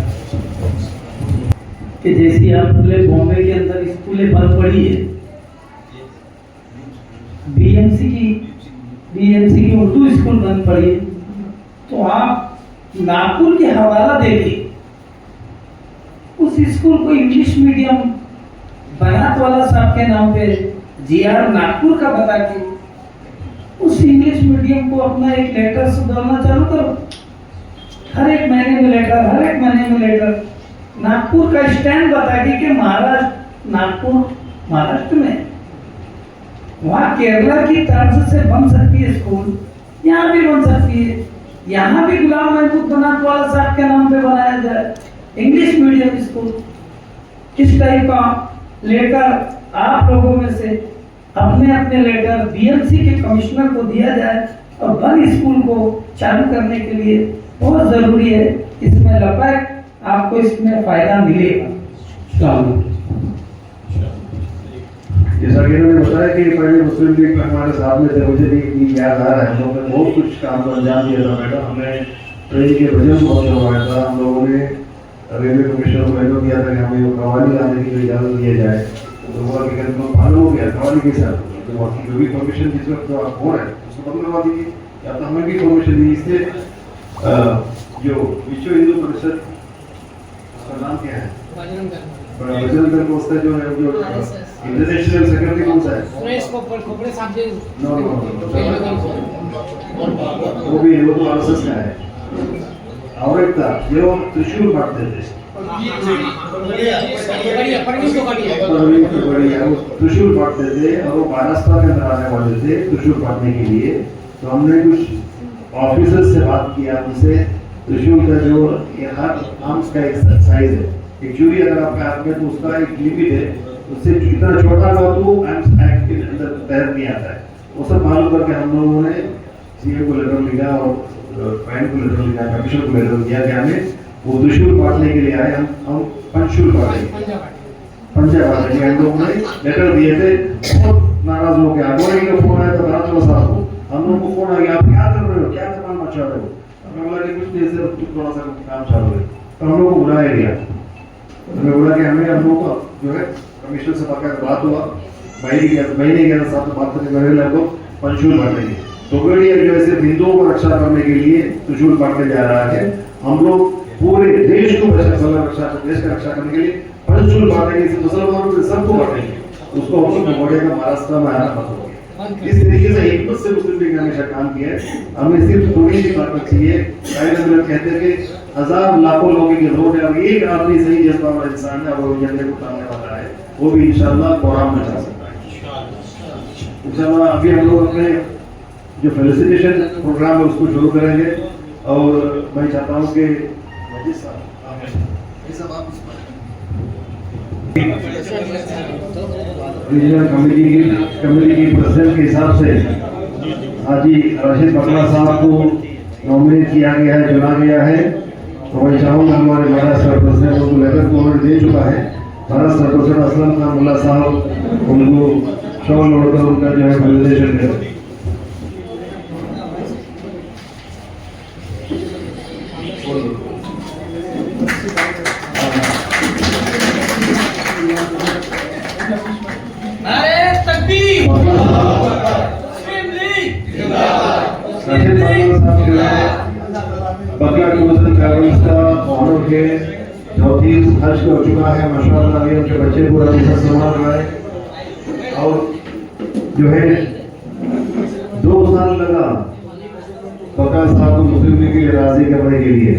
कि जैसी आप पूरे बॉम्बे के अंदर स्कूलें बंद पड़ी है, बीएमसी की उर्दू स्कूल बंद पड़ी है, तो आप नागपुर के हवाला देखिए, उस स्कूल को इंग्लिश मीडियम बनात वाला साहब के नाम पे जीआर नागपुर का बता के उस इंग्लिश मीडियम को अपना एक लेटर सुधारना चालू करो। हर एक महीने में लेटर नागपुर का स्टैंड बता के कि नागपुर महाराष्ट्र में, वहाँ केरला की तर्ज से बन सकती है स्कूल, यहाँ भी बन सकती है। यहाँ भी गुलाम महमूद बनात वाला साहब के नाम पे बनाया जाए इंग्लिश मीडियम स्कूल। किस टाइप का लेटर आप लोगों में से अपने लेटर बीएमसी के कमिश्नर को दिया जाए और बंद स्कूल को चालू करने के लिए बहुत जरूरी है। इसमें लपैक आपको इसमें फायदा मिलेगा। जैसा कि इन्होंने बताया कि पहले मुस्लिम लीग में हमारे साथ में थे, मुझे भी याद आ रहा है, हम लोगों ने बहुत कुछ काम को अंजाम दिया था। मैडम हमें ट्रेन के बजट बहुत करवाया था, हम लोगों ने रेलवे कमिश्नर को मैंने किया था कि हमें कवाली आने की इजाज़त दिया जाए, तो वो मालूम हो गया कवाली के साथ जो भी कमीशन जिस वक्त आप हो रहे हैं उसको बंद करवा दीजिए, या तो हमें भी परमिशन दी। इससे जो विश्व हिंदू परिषद, उसका नाम क्या है, बजरंग दल को, उसका जो है जो इंटरनेशनल सेक्रेटरी कौन सा है, नो वो तो आरएसएस का है। और एक था जो त्रिशूल बांटते थे, त्रिशूल बांटते थे, और वो महाराष्ट्र के अंदर आने वाले थे त्रिशूल बांटने के लिए। तो हमने कुछ ऑफिसर्स से बात किया, उनसे त्रिशूल का जो आर्म्स का एक साइज है, एक चूड़ी अगर आपके हाथ में, तो उसका एक लिमिट है, उससे जितना छोटा हो तो आर्म्स एक्ट के अंदर तैर नहीं आता है। वो सब मालूम करके हम लोगों ने सीएम को लेटर लिखा और पैन को लेटर लिखा, कमिश्नर को लेटर दिया कि हमें वो त्रिशूल बांटने के लिए आए, हम पंचशूल बांटेंगे, पंजा बांटेंगे। हम लोगों ने लेटर दिए थे, बहुत नाराज हो गया। बोलेंगे का फोन आया था राजवा साहब को, हम लोगों को फोन आ गया, आप क्या कर रहे हो, क्या काम मचा रहे हो। हमने बोला कि कुछ नहीं, सिर्फ थोड़ा सा काम चालू है। तो हम लोग को बुलाया गया, हमें बोला कि हमें हम लोग को जो है कमिश्नर से बात हुआ, महीने के साथ बात करके मेरे लोग पंचशूल बांटेंगे। तो गड़िया जो है सिर्फ हिंदुओं को रक्षा करने के लिए त्रिशूल बांटने जा रहा है। हम लोग पूरे देश को देश का रक्षा करने के लिए पंचशूल बांटेंगे, मुसलमानों के सबको बांटेंगे। उसको हम लोग का महाराष्ट्र में आना बंद हो गया। इस तरीके से हिम्मत से मुस्लिम लीग ने हमेशा काम किया है। हमें सिर्फ थोड़ी सी बात चाहिए, कहते हैं कि हजार लाखों लोगों की जरूरत है, और एक आदमी सही जज्बा वाला इंसान है, वो एजेंडे को उतारने वाला है, वो भी इंशाल्लाह प्रोग्राम में जा सकता है इंशाल्लाह। अभी हम लोग अपने जो फेलिसिटेशन प्रोग्राम है उसको शुरू करेंगे, और मैं चाहता हूँ कि रीजनल कमेटी की प्रेसिडेंट के हिसाब से हाजी राशिद बकरा साहब को नॉमिनेट किया गया है, चुना गया है। तो मैं चाहूँगा हमारे महाराष्ट्र प्रेसिडेंट उनको लेटर को ऑर्डर दे चुका है, महाराष्ट्र प्रेसिडेंट असलम खान मुल्ला साहब उनको शॉल ओढ़कर उनका जो है फेलिसिटेशन करें। बकरा टूरिज्म ट्रैवल्स का ऑनर के चौथी हज हो चुका है माशाअल्लाह। अभी उनके बच्चे पूरा संभाल रहा है, और जो है 2 साल लगा बकरा साहब को मुस्लिम लीग के लिए राजी करने के लिए।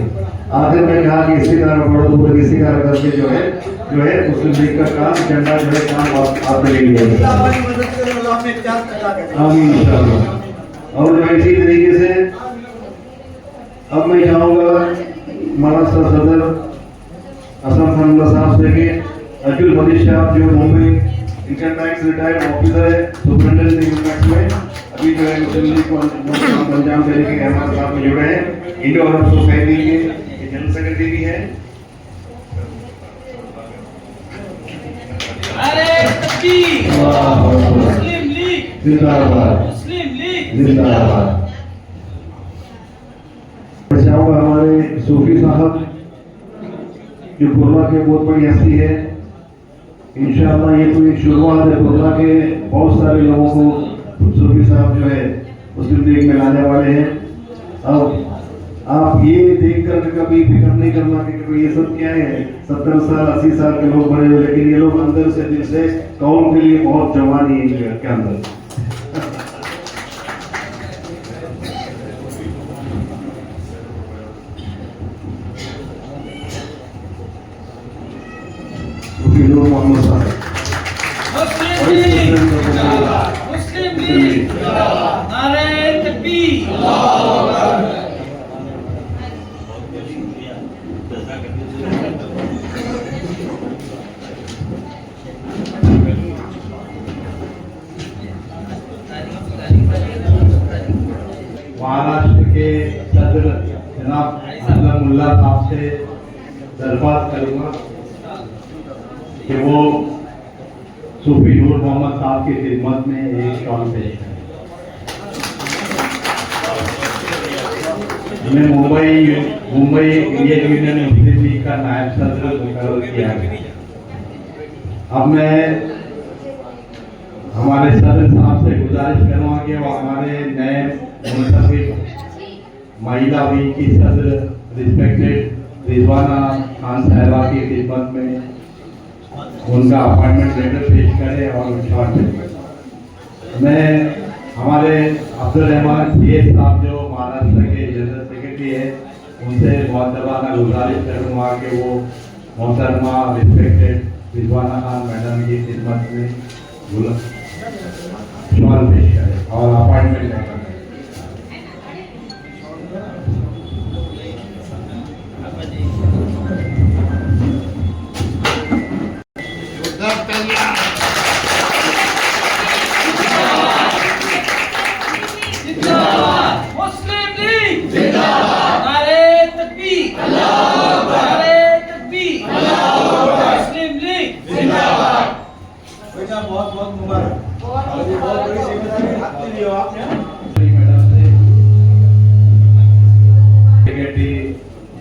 आखिर में कहा कि इसी कारण बढ़ो तो इसी कारण करके जो है मुस्लिम लीग का काम झंडा जो है काम आपने ले लिया। आमीन इंशाअल्लाह। और जो इसी तरीके से अब मैं चाहूँगा महाराष्ट्र सदर असलम खान साहब से कि अब्दुल मजीद साहब जो Mumbai income tax retired officer है, सुपरिटेंडेंट इनकम टैक्स में, अभी जो है मुस्लिम लीग को अंजाम देने के हमारे साथ में जुड़े हैं। इंडो अरब सोसाइटी के जनरल सेक्रेटरी भी है। मुस्लिम लीग जिंदाबाद, मुस्लिम लीग जिंदाबाद। चाहूँगा हमारे सूफी साहब जो बुर्ला के बहुत बड़ी हस्ती है, इंशाअल्लाह ये तो एक शुरुआत है। बुर्ला के बहुत सारे लोगों को सूफी साहब जो है मुस्लिम लीग में लाने वाले हैं। अब आप ये देख कर कभी फिक्र नहीं करना कि ये सब क्या है, 70 साल 80 साल के लोग बड़े हुए, लेकिन ये लोग अंदर से दिल से कौम के लिए बहुत जवानी है इनके अंदर। मोहम्मद साहब मुस्लिम लीग नारे तकबीर। महाराष्ट्र के सदर जनाब असलम मुल्ला साहब से दरख्वास्त करूँगा कि वो सूफी नूर मोहम्मद साहब की खिदमत में एक शॉल पेश करें। हमें Mumbai Indian Union Muslim league का नायब सदर मुकर्रर किया गया। अब मैं हमारे सदर साहब से गुजारिश करूँगा कि वो हमारे नए मुंतखब महिला विंग की सदर रिस्पेक्टेड रिजवाना खान साहिबा की खिदमत में उनका अपॉइंटमेंट लेटर पेश करें और शॉर्ट करें। मैं हमारे अब्दुल रहमान सीए साहब जो महाराष्ट्र के जनरल सेक्रेटरी है उनसे बहुत दबाना गुजारिश करूँगा कि वो मोहतरमा रिस्पेक्टेड रिजवाना खान मैडम की खिदमत में शॉल पेश करें और अपॉइंटमेंट लेटर। मुस्लिम लीग नारे तकबीर, नारे तकबीर, मुस्लिम लीग जिंदाबाद। बेटा बहुत बहुत मुबारक, बहुत बड़ी जिम्मेदारी हाथ में लियो आपने। सेक्रेटरी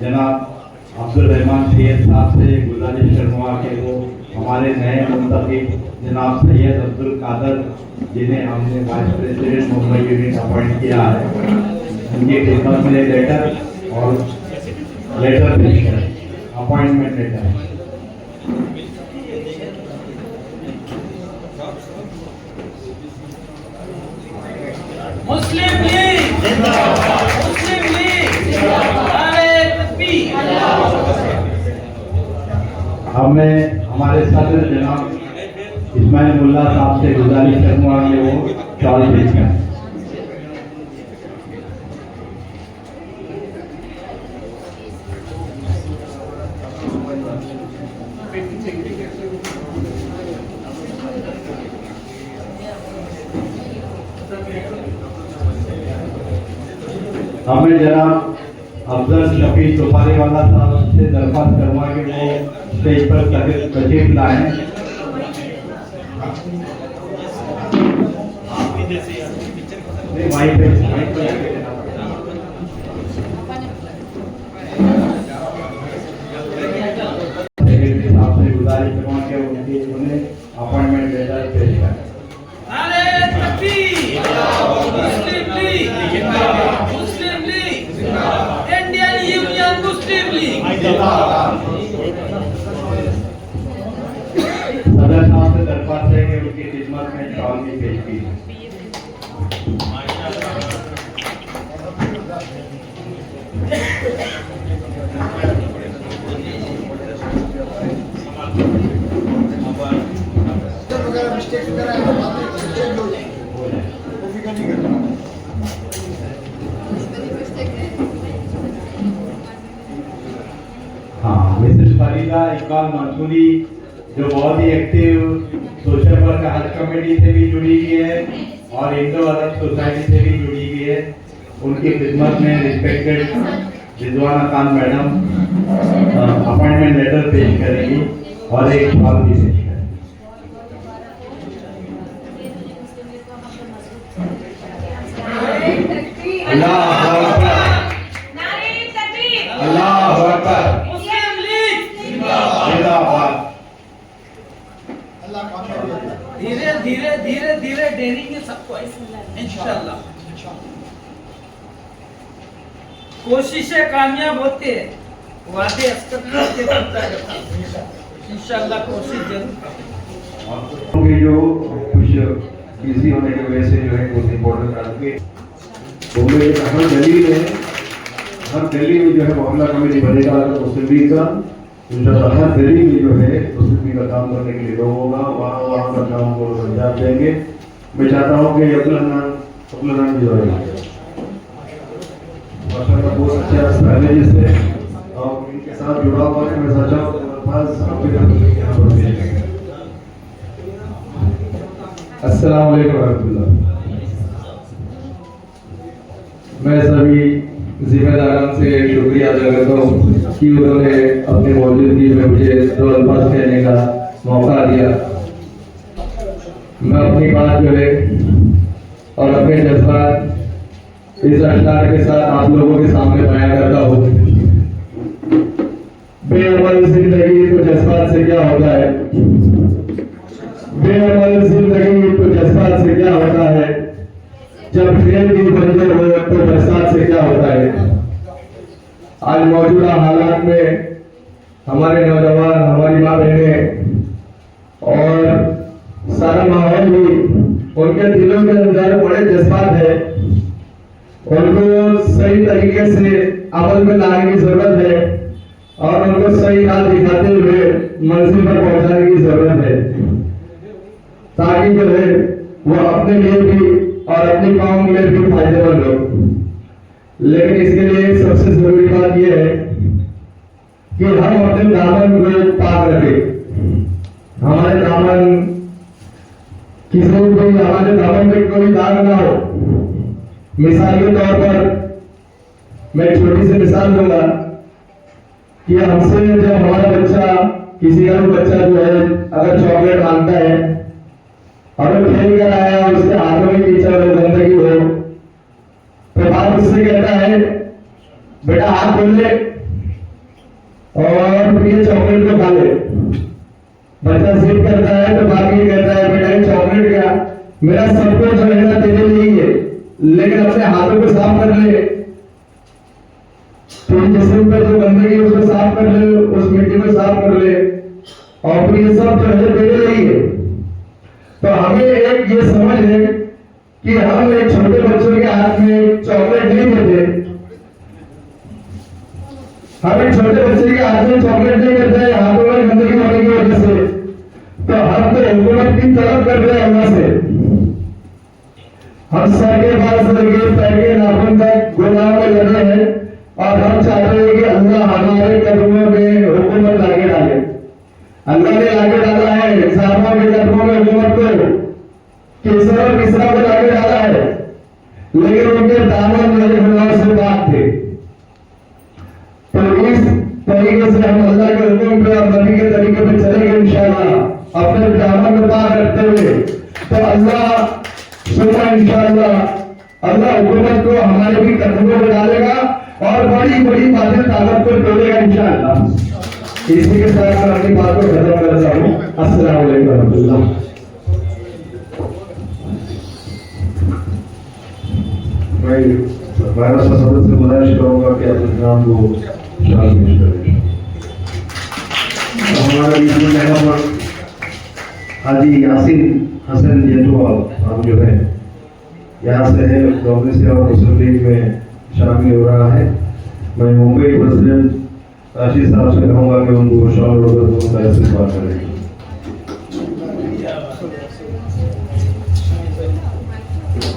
जनाब अब्दुल रहमान सैयद साहब से गुजारिश करूँगा कि वो हमारे नए मुंतखब जनाब सैयद अब्दुल कादर जिन्हें हमने vice president Mumbai unit appoint किया है उनकी खिदमत में लेटर और लेटर पेश करें, अपॉइंटमेंट लेटर। मुस्लिम लीग जिंदाबाद, मुस्लिम लीग जिंदाबाद, नारे तकबीर। अब मैं हमारे सदर जनाब इस्माइल मुल्ला साहब से गुजारिश करूँगा कि वो शॉल पेश करें। हमें जनाब अफजल शफी सुपारी वाला साहब से दरख्वास्त करूँगा कि वो स्टेज पर तशरीफ लाएं। वहीं पे सेक्रेटरी साहब से गुजारिश करूँगा कि उन्हें अपॉइंटमेंट लेटर पेश करें। नारे तकबीर, मुस्लिम लीग जिंदाबाद, मुस्लिम लीग जिंदाबाद, इंडियन यूनियन मुस्लिम लीग जिंदाबाद। सदर साहब से दरख्वास्त है कि उनकी खिदमत में शॉल भी पेश की जाए। हाँ, मिसेस फरीदा इकबाल मंसूरी जो बहुत ही एक्टिव सोशल वर्क हज कमेटी से भी जुड़ी हुई है और इंडो अरब सोसाइटी से भी जुड़ी हुई है, उनकी खिदमत में respected Rizwana Khan madam appointment letter पेश करेगी और एक शॉल भी पेश करेगी। अल्लाह अकबर, अल्लाह अकबर, मुस्लिम लीग जिंदाबाद। धीरे धीरे धीरे धीरे डेरेंगे सबको इंशाल्लाह। कोशिशें कामयाब होती है, वादे असकर करते बनता है, इंशाल्लाह कोशिश जरूर। ये जो कुछ बिजी होने की वजह से जो है बहुत इम्पोर्टेंट आज के बोले हर दिल्ली में जो है मोहल्ला कमेटी बनेगा मुस्लिम लीग का, इंशाल्लाह हर दिल्ली में जो है मुस्लिम लीग का काम करने के लिए लोग होगा, वहाँ का काम को अंजाम देंगे। मैं चाहता हूँ कि अपना नाम जो है बहुत अच्छा स्ट्रैटेजी से और इनके साथ जुड़ा हुआ है। मैं सोचा अस्सलाम वालेकुम रहमतुल्लाह। मैं सभी जिम्मेदारों से शुक्रिया अदा करता हूँ कि उन्होंने अपनी मौजूदगी में मुझे 2 अल्फाज कहने का मौका दिया। मैं अपनी बात जो है और अपने जज्बात इस अशआर के साथ आप लोगों के सामने बयान करता हूँ। बेअमल जिंदगी तो जज्बात से क्या होता है, बेअमल जिंदगी तो जज्बात आज मौजूदा हालात में हमारे नौजवान, हमारी माँ बहनें और सारा माहौल भी उनके दिलों के अंदर बड़े जज्बात है, उनको सही तरीके से अमल में लाने की जरूरत है और उनको सही राह दिखाते हुए मंजिल पर पहुंचाने की जरूरत है, ताकि जो है वो अपने लिए भी और अपनी कौम के लिए भी फायदेमंद हो। लेकिन इसके लिए सबसे जरूरी बात यह है कि हम अपने दामन को पाक रखें। हमारे दामन किसी को हमारे दामन में कोई दाग ना हो। मिसाल के तौर पर मैं एक छोटी सी मिसाल दूंगा कि हमसे जब हमारा बच्चा, किसी का भी बच्चा जो है अगर चॉकलेट मांगता है और वो खेल कर आया, उसके हाथों में कीचड़ हो, गंदगी हो, तो बाप उससे कहता है बेटा हाथ धो ले और फिर ये चॉकलेट को खा ले। बच्चा जिद करता है तो बाप ये कहता है बेटा ये चॉकलेट क्या, मेरा सब कुछ जो है ना तेरे लिए ही है, लेकिन अपने हाथों को साफ कर ले, तेरे जिस्म पे जो गंदगी उसको साफ कर ले, उस मिट्टी को साफ कर ले, और फिर ये सब जो है तेरे लिए ही है। तो हमें एक ये समझ है कि हम एक छोटे बच्चों के हाथ में चॉकलेट नहीं देते, हम एक छोटे बच्चे के हाथ में चॉकलेट नहीं देते हाथों में गंदगी होने की वजह से, तो हम तो हुकूमत की तरफ कर रहे हैं अल्लाह से। हम सर के बाल से लेकर पैर के नाखून तक गुनाह में लगे हैं और हम चाहते हैं कि अल्लाह हमारे कदमों में हुकूमत लाके डाले। अल्लाह ने लाके डाला है साहबों के कदमों में हुकूमत को, किसरा और किसरा को लाके डाला है, लेकिन उनके दामन मेरे गुनाहों से पाक थे। तो इस तरीके से हम अल्लाह के हुक्म पे और नबी के तरीके पे चलेंगे इंशाअल्लाह, अपने दामन को पाक रखते हुए, तो अल्लाह सुबह इंशाअल्लाह अल्लाह हुकूमत को हमारे भी कदमों में डालेगा और बड़ी बड़ी बातें ताकत को तोड़ेगा इंशाअल्लाह। इसी के साथ मैं अपनी बात को खत्म करता हूँ। अस्सलाम वालेकुम रहमतुल्लाह। मैं भारत संसद से गुजारिश करूंगा कि आप इस्लाम को शाल पेश करें। हमारे बीच में यहाँ पर हाजी यासीन हसन जेतुआल हम जो है यहाँ से है, कांग्रेस और मुस्लिम लीग में शामिल हो रहा है। मैं मुंबई प्रेसिडेंट राशिद साहब से कहूँगा कि उनको शाल रोड का इस्तेमाल करें।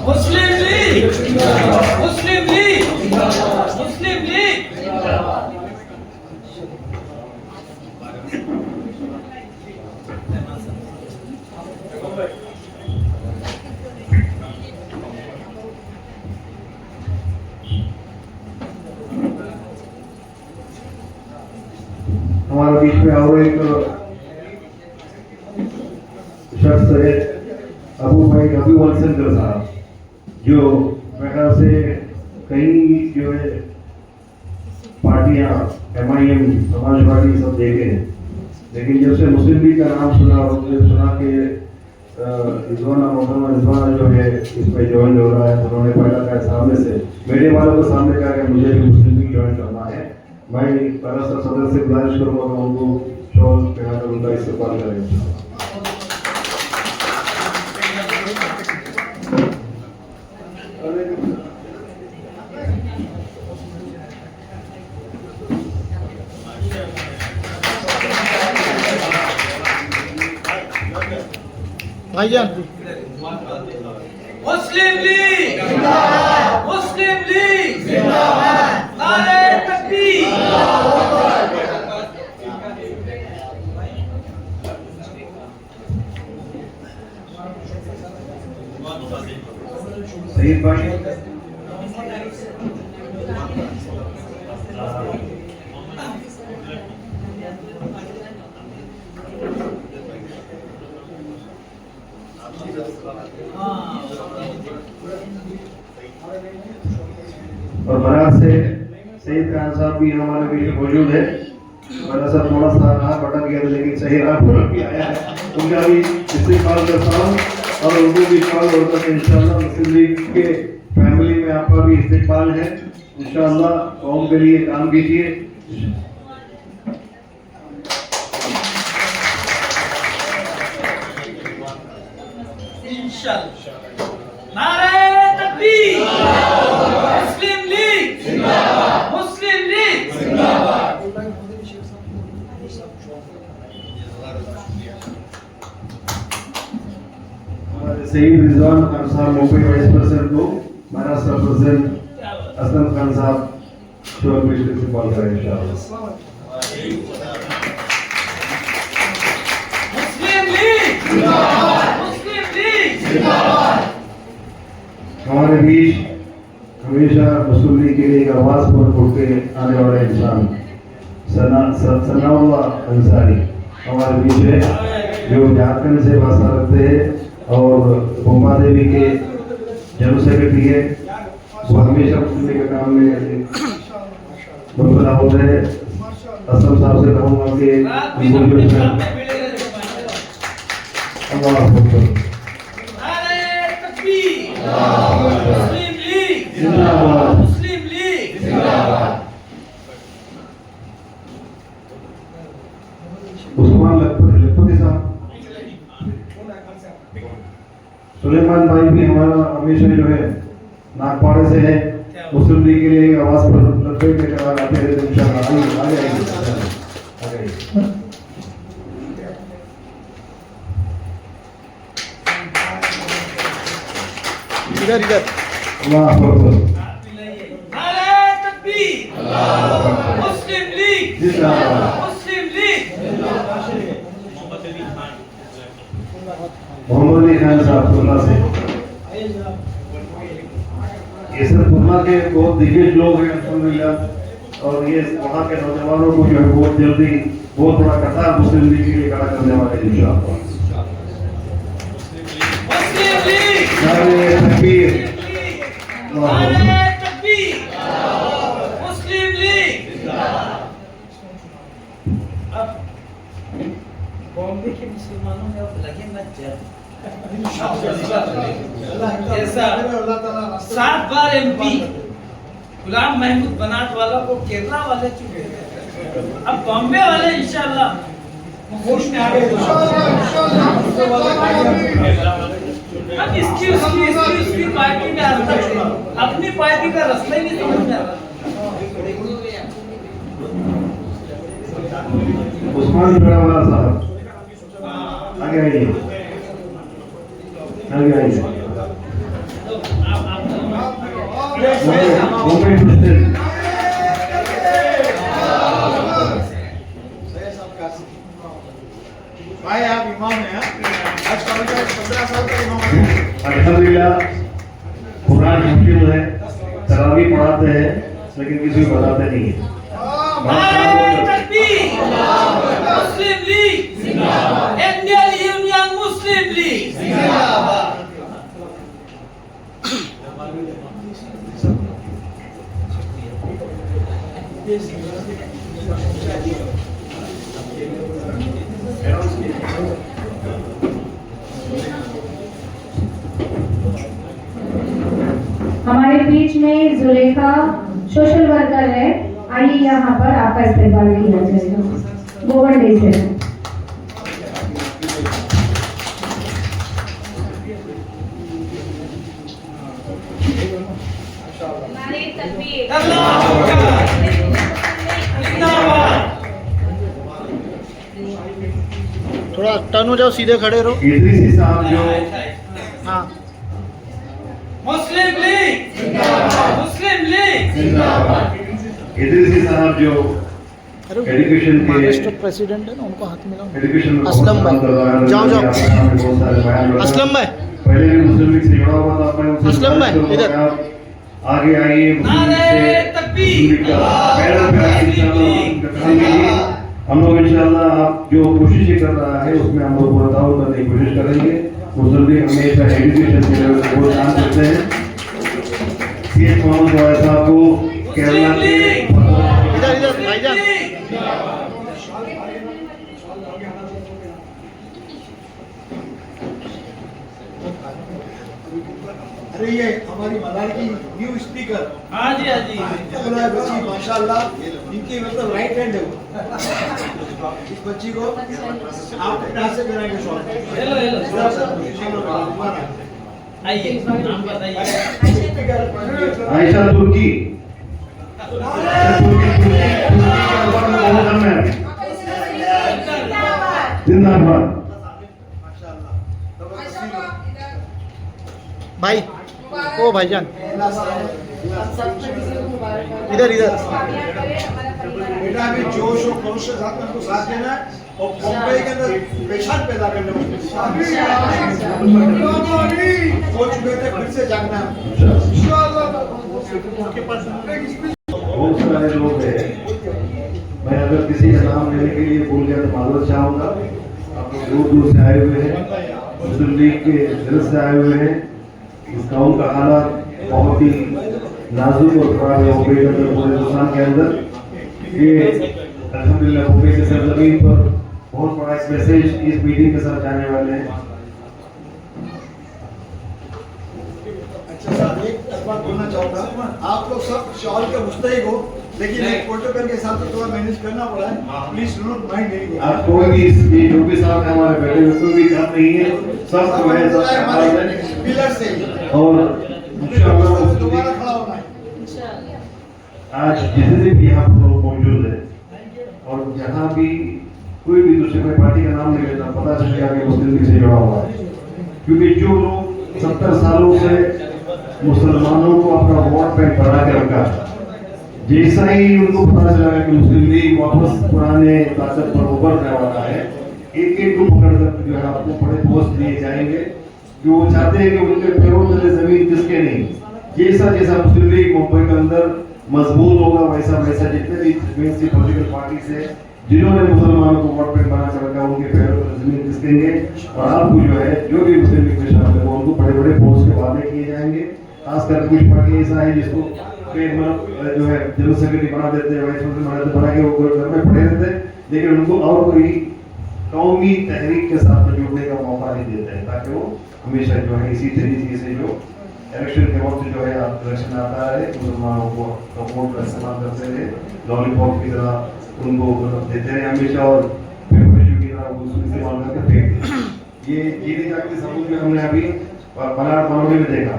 मुस्लिम League, Muslim League, Muslim League. हमारे बीच में और एक शख्स है अबू भाई हबीबुल साहब, जो मेरे ख्याल से कई जो है पार्टियां MIM, समाजवादी सब देखे हैं, लेकिन जब से मुस्लिम लीग का नाम सुना और मुझे सुना कि रिजवाना जो है इसमें ज्वाइन हो रहा है, उन्होंने पहला कहा सामने से मेरे वालों को सामने कहा कि मुझे भी मुस्लिम लीग ज्वाइन करना है। मैं भारत सदस्य से गुजारिश करूँगा कि उनको शॉल पहनाकर उनका इस्तेमाल करें। मुस्लिम लीग जिंदाबाद, मुस्लिम लीग जिंदाबाद, नारे तकबीर। सही भाई और बरात से सईद खान साहब भी हमारे बीच में मौजूद है। बड़ा सा थोड़ा सा राह भटक गया था, लेकिन सही राह पर भी आया है। उनका भी इस्तेमाल करता हूँ और उनको भी कॉल होता है इंशाल्लाह। मुस्लिम लीग के फैमिली में आपका भी इस्तेमाल है इंशाअल्लाह कौम के लिए काम कीजिए। इंशाअल्लाह। नारे तकबीर, मुस्लिम लीग जिंदाबाद, मुस्लिम लीग जिंदाबाद। हमारे शहीद रिजवान खान साहब मुंबई वाइस प्रेसिडेंट को महाराष्ट्र प्रेसिडेंट असलम खान साहब शोर मिश्र से कॉल करें इंशाअल्लाह। मुस्लिम लीग जिंदाबाद, मुस्लिम लीग जिंदाबाद। हमारे बीच हमेशा मुस्लिम लीग के लिए एक आवाज पर उठते आने वाले इंसान सनाउल्लाह अंसारी हमारे बीच है, जो झारखंड से वास्ता रखते हैं और बोम्बा देवी के जनरल सेक्रेटरी है। वो हमेशा मुस्लिम लीग के काम में मुबतला होते हैं। असलम साहब से कहूँगा कि अल्लाह अकबर। मुस्लिम लीग जिंदाबाद, मुस्लिम लीग जिंदाबाद। उस्मान लखपति साहब, सुलेमान भाई भी हमारा हमेशा जो है नागपाड़े से है, मुस्लिम लीग के लिए आवाज पर लब्बैक लेकर आते हैं। इंशाअल्लाह आगे आइए। इधर इधर अल्लाह अकबर। नारे तकबीर, मुस्लिम लीग जिंदाबाद, मुस्लिम लीग। मोहम्मद अली खान साहब खुलना से, ये सब खुलना के बहुत दिग्गज लोग हैं अल्हम्दुलिल्लाह, और ये वहाँ के नौजवानों को जो है बहुत जल्दी बहुत बड़ा कतार मुस्लिम लीग के लिए खड़ा करने वाले हैं इंशाअल्लाह। मुस्लिम लीग, नारे तकबीर, नारे तकबीर, मुस्लिम लीग। अब बॉम्बे के मुसलमानों में अब लगे मत जा। ऐसा 7 बार MP गुलाम महमूद बनात वाला को केरला वाले चुके, अब बॉम्बे वाले इंशाल्लाह होश में आ गए। अब इसकी पार्टी का रास्ता, अपनी पार्टी का रास्ता ही नहीं समझ में आ रहा। उस्मान वाला साहब आगे आइए, आगे आइए। मुंबई प्रेसिडेंट भाई आप इमाम हैं, आज कल का 15 साल का इमाम है। अल्हम्दुलिल्लाह कुरान मुश्किल है, तरावी पढ़ाते हैं लेकिन किसी को बताते नहीं है। नारे तकबीर, मुस्लिम लीग जिंदाबाद, इंडियन यूनियन मुस्लिम लीग जिंदाबाद। हमारे बीच में जुलेखा सोशल वर्कर है, आइए यहाँ पर आपका इस्तेमाल किया जाएगा। गोवर्डे से नारे तकबीर, अल्लाहू अकबर, जिंदाबाद। थोड़ा टर्न हो जाओ, सीधे खड़े रहो। इदरीसी साहब जो हाँ, मुस्लिम लीग जिंदाबाद, मुस्लिम लीग जिंदाबाद, इदरीसी साहब जो एजुकेशन के महाराष्ट्र प्रेसिडेंट है ना, उनको हाथ मिलाओ। एजुकेशन में असलम भाई, बहुत सारा जाओ, जाओ। बहुत सारे बयान रखा। असलम भाई, पहले भी मुस्लिम लीग से जुड़ा हुआ था, अपने उनसे असलम भाई, बात करो, इधर। आप आगे आइए। मुस्लिम लीग नारे से तकबीर, मुस्लिम लीग का बैनर पे आइए, इंशाअल्लाह हम लोग इंशाअल्लाह आप जो कोशिश कर रहा है उसमें हम लोग पूरा ताउन करने की कोशिश करेंगे। मुस्लिम लीग हमेशा एजुकेशन के लेवल पर बहुत काम करते हैं। सीएम मोहम्मद वाला साहब को केरला के इधर इधर भाईजान। अरे ये हमारी मलाड की न्यू स्पीकर हाँ जी, हाँ जी। बच्ची माशाल्लाह, इनकी मतलब राइट हैंड है वो। इस बच्ची को आप यहाँ से कराएंगे शॉप। हेलो हेलो, आइए, नाम बताइए। आयशा तुर्की जिंदाबाद। भाई ओ भाईजान इधर इधर बेटा अभी जोश और खरोश के साथ में हमको साथ देना है और बॉम्बे के अंदर पेशाब पैदा करने वाले हो चुके थे, फिर से जागना है। बहुत सारे लोग हैं, मैं अगर किसी का नाम लेने के लिए भूल गया तो मालूम चाहूँगा। आप लोग दूर दूर से आए हुए हैं, मुस्लिम लीग के दिल से आए हुए हैं। इस गाँव का हालात बहुत ही नाजुक और खराब है मुंबई के अंदर, पूरे हिंदुस्तान के अंदर। ये अल्हम्दुलिल्लाह मुंबई के सरजमीन पर बहुत बड़ा एक मैसेज इस मीटिंग के साथ जाने वाले हैं। अच्छा सर, एक बात बोलना चाहूँगा, आप लोग सब शॉल के मुस्तहिक हो, लेकिन एक प्रोटोकॉल के हिसाब से थोड़ा मैनेज करना पड़ा है। Please do not mind anything. आप कोई भी जो भी साथ है हमारे बैठे हुए, कोई भी काम नहीं है, सब जो है सब पिलर से और इंशाअल्लाह दोबारा खड़ा होना है। आज जितने भी यहाँ पर लोग मौजूद है और जहाँ भी कोई भी दूसरे कोई पार्टी का नाम नहीं लेता, पता चल गया कि मुस्लिम लीग से जुड़ा हुआ है। क्योंकि जो लोग 70 सालों से मुसलमानों को अपना वोट बैंक बढ़ा के रखा, जैसा ही उनको पता चला कि मुस्लिम लीग वापस पुराने ताकत पर उभरने वाला है, एक एक को पकड़कर जो है आपको बड़े पोस्ट दिए जाएंगे। जो वो चाहते हैं कि उनके पैरों तले जमीन किसके नहीं। जैसा जैसा मुस्लिम लीग मुंबई के अंदर मजबूत होगा, वैसा वैसा जितने भी पॉलिटिकल पार्टी से जिन्होंने मुसलमानों को वोट बैंक बना कर रखा, उनके पैरों तले जमीन किसकेंगे। और आपको जो है जो भी मुस्लिम लीग में शामिल है उनको बड़े बड़े पोस्ट के वादे किए जाएंगे। खासकर कुछ पार्टी ऐसा है जिसको जो है जनरल सेक्रेटरी बना देते हैं, वाइस प्रेसिडेंट बना देते, बना के वो घर में पड़े रहते हैं, लेकिन उनको और कोई कौमी तहरीक के साथ में जुड़ने का मौका नहीं देते हैं, ताकि वो हमेशा जो है इसी तरीके से जो इलेक्शन के वक्त जो है इलेक्शन आता है मुसलमानों को सपोर्ट का इस्तेमाल करते हैं, लॉलीपॉप की तरह उनको मतलब देते हैं हमेशा, और की तरह उसको इस्तेमाल करके फेंकते हैं। ये जीने जाके सबूत में हमने अभी मलाड मामले में देखा,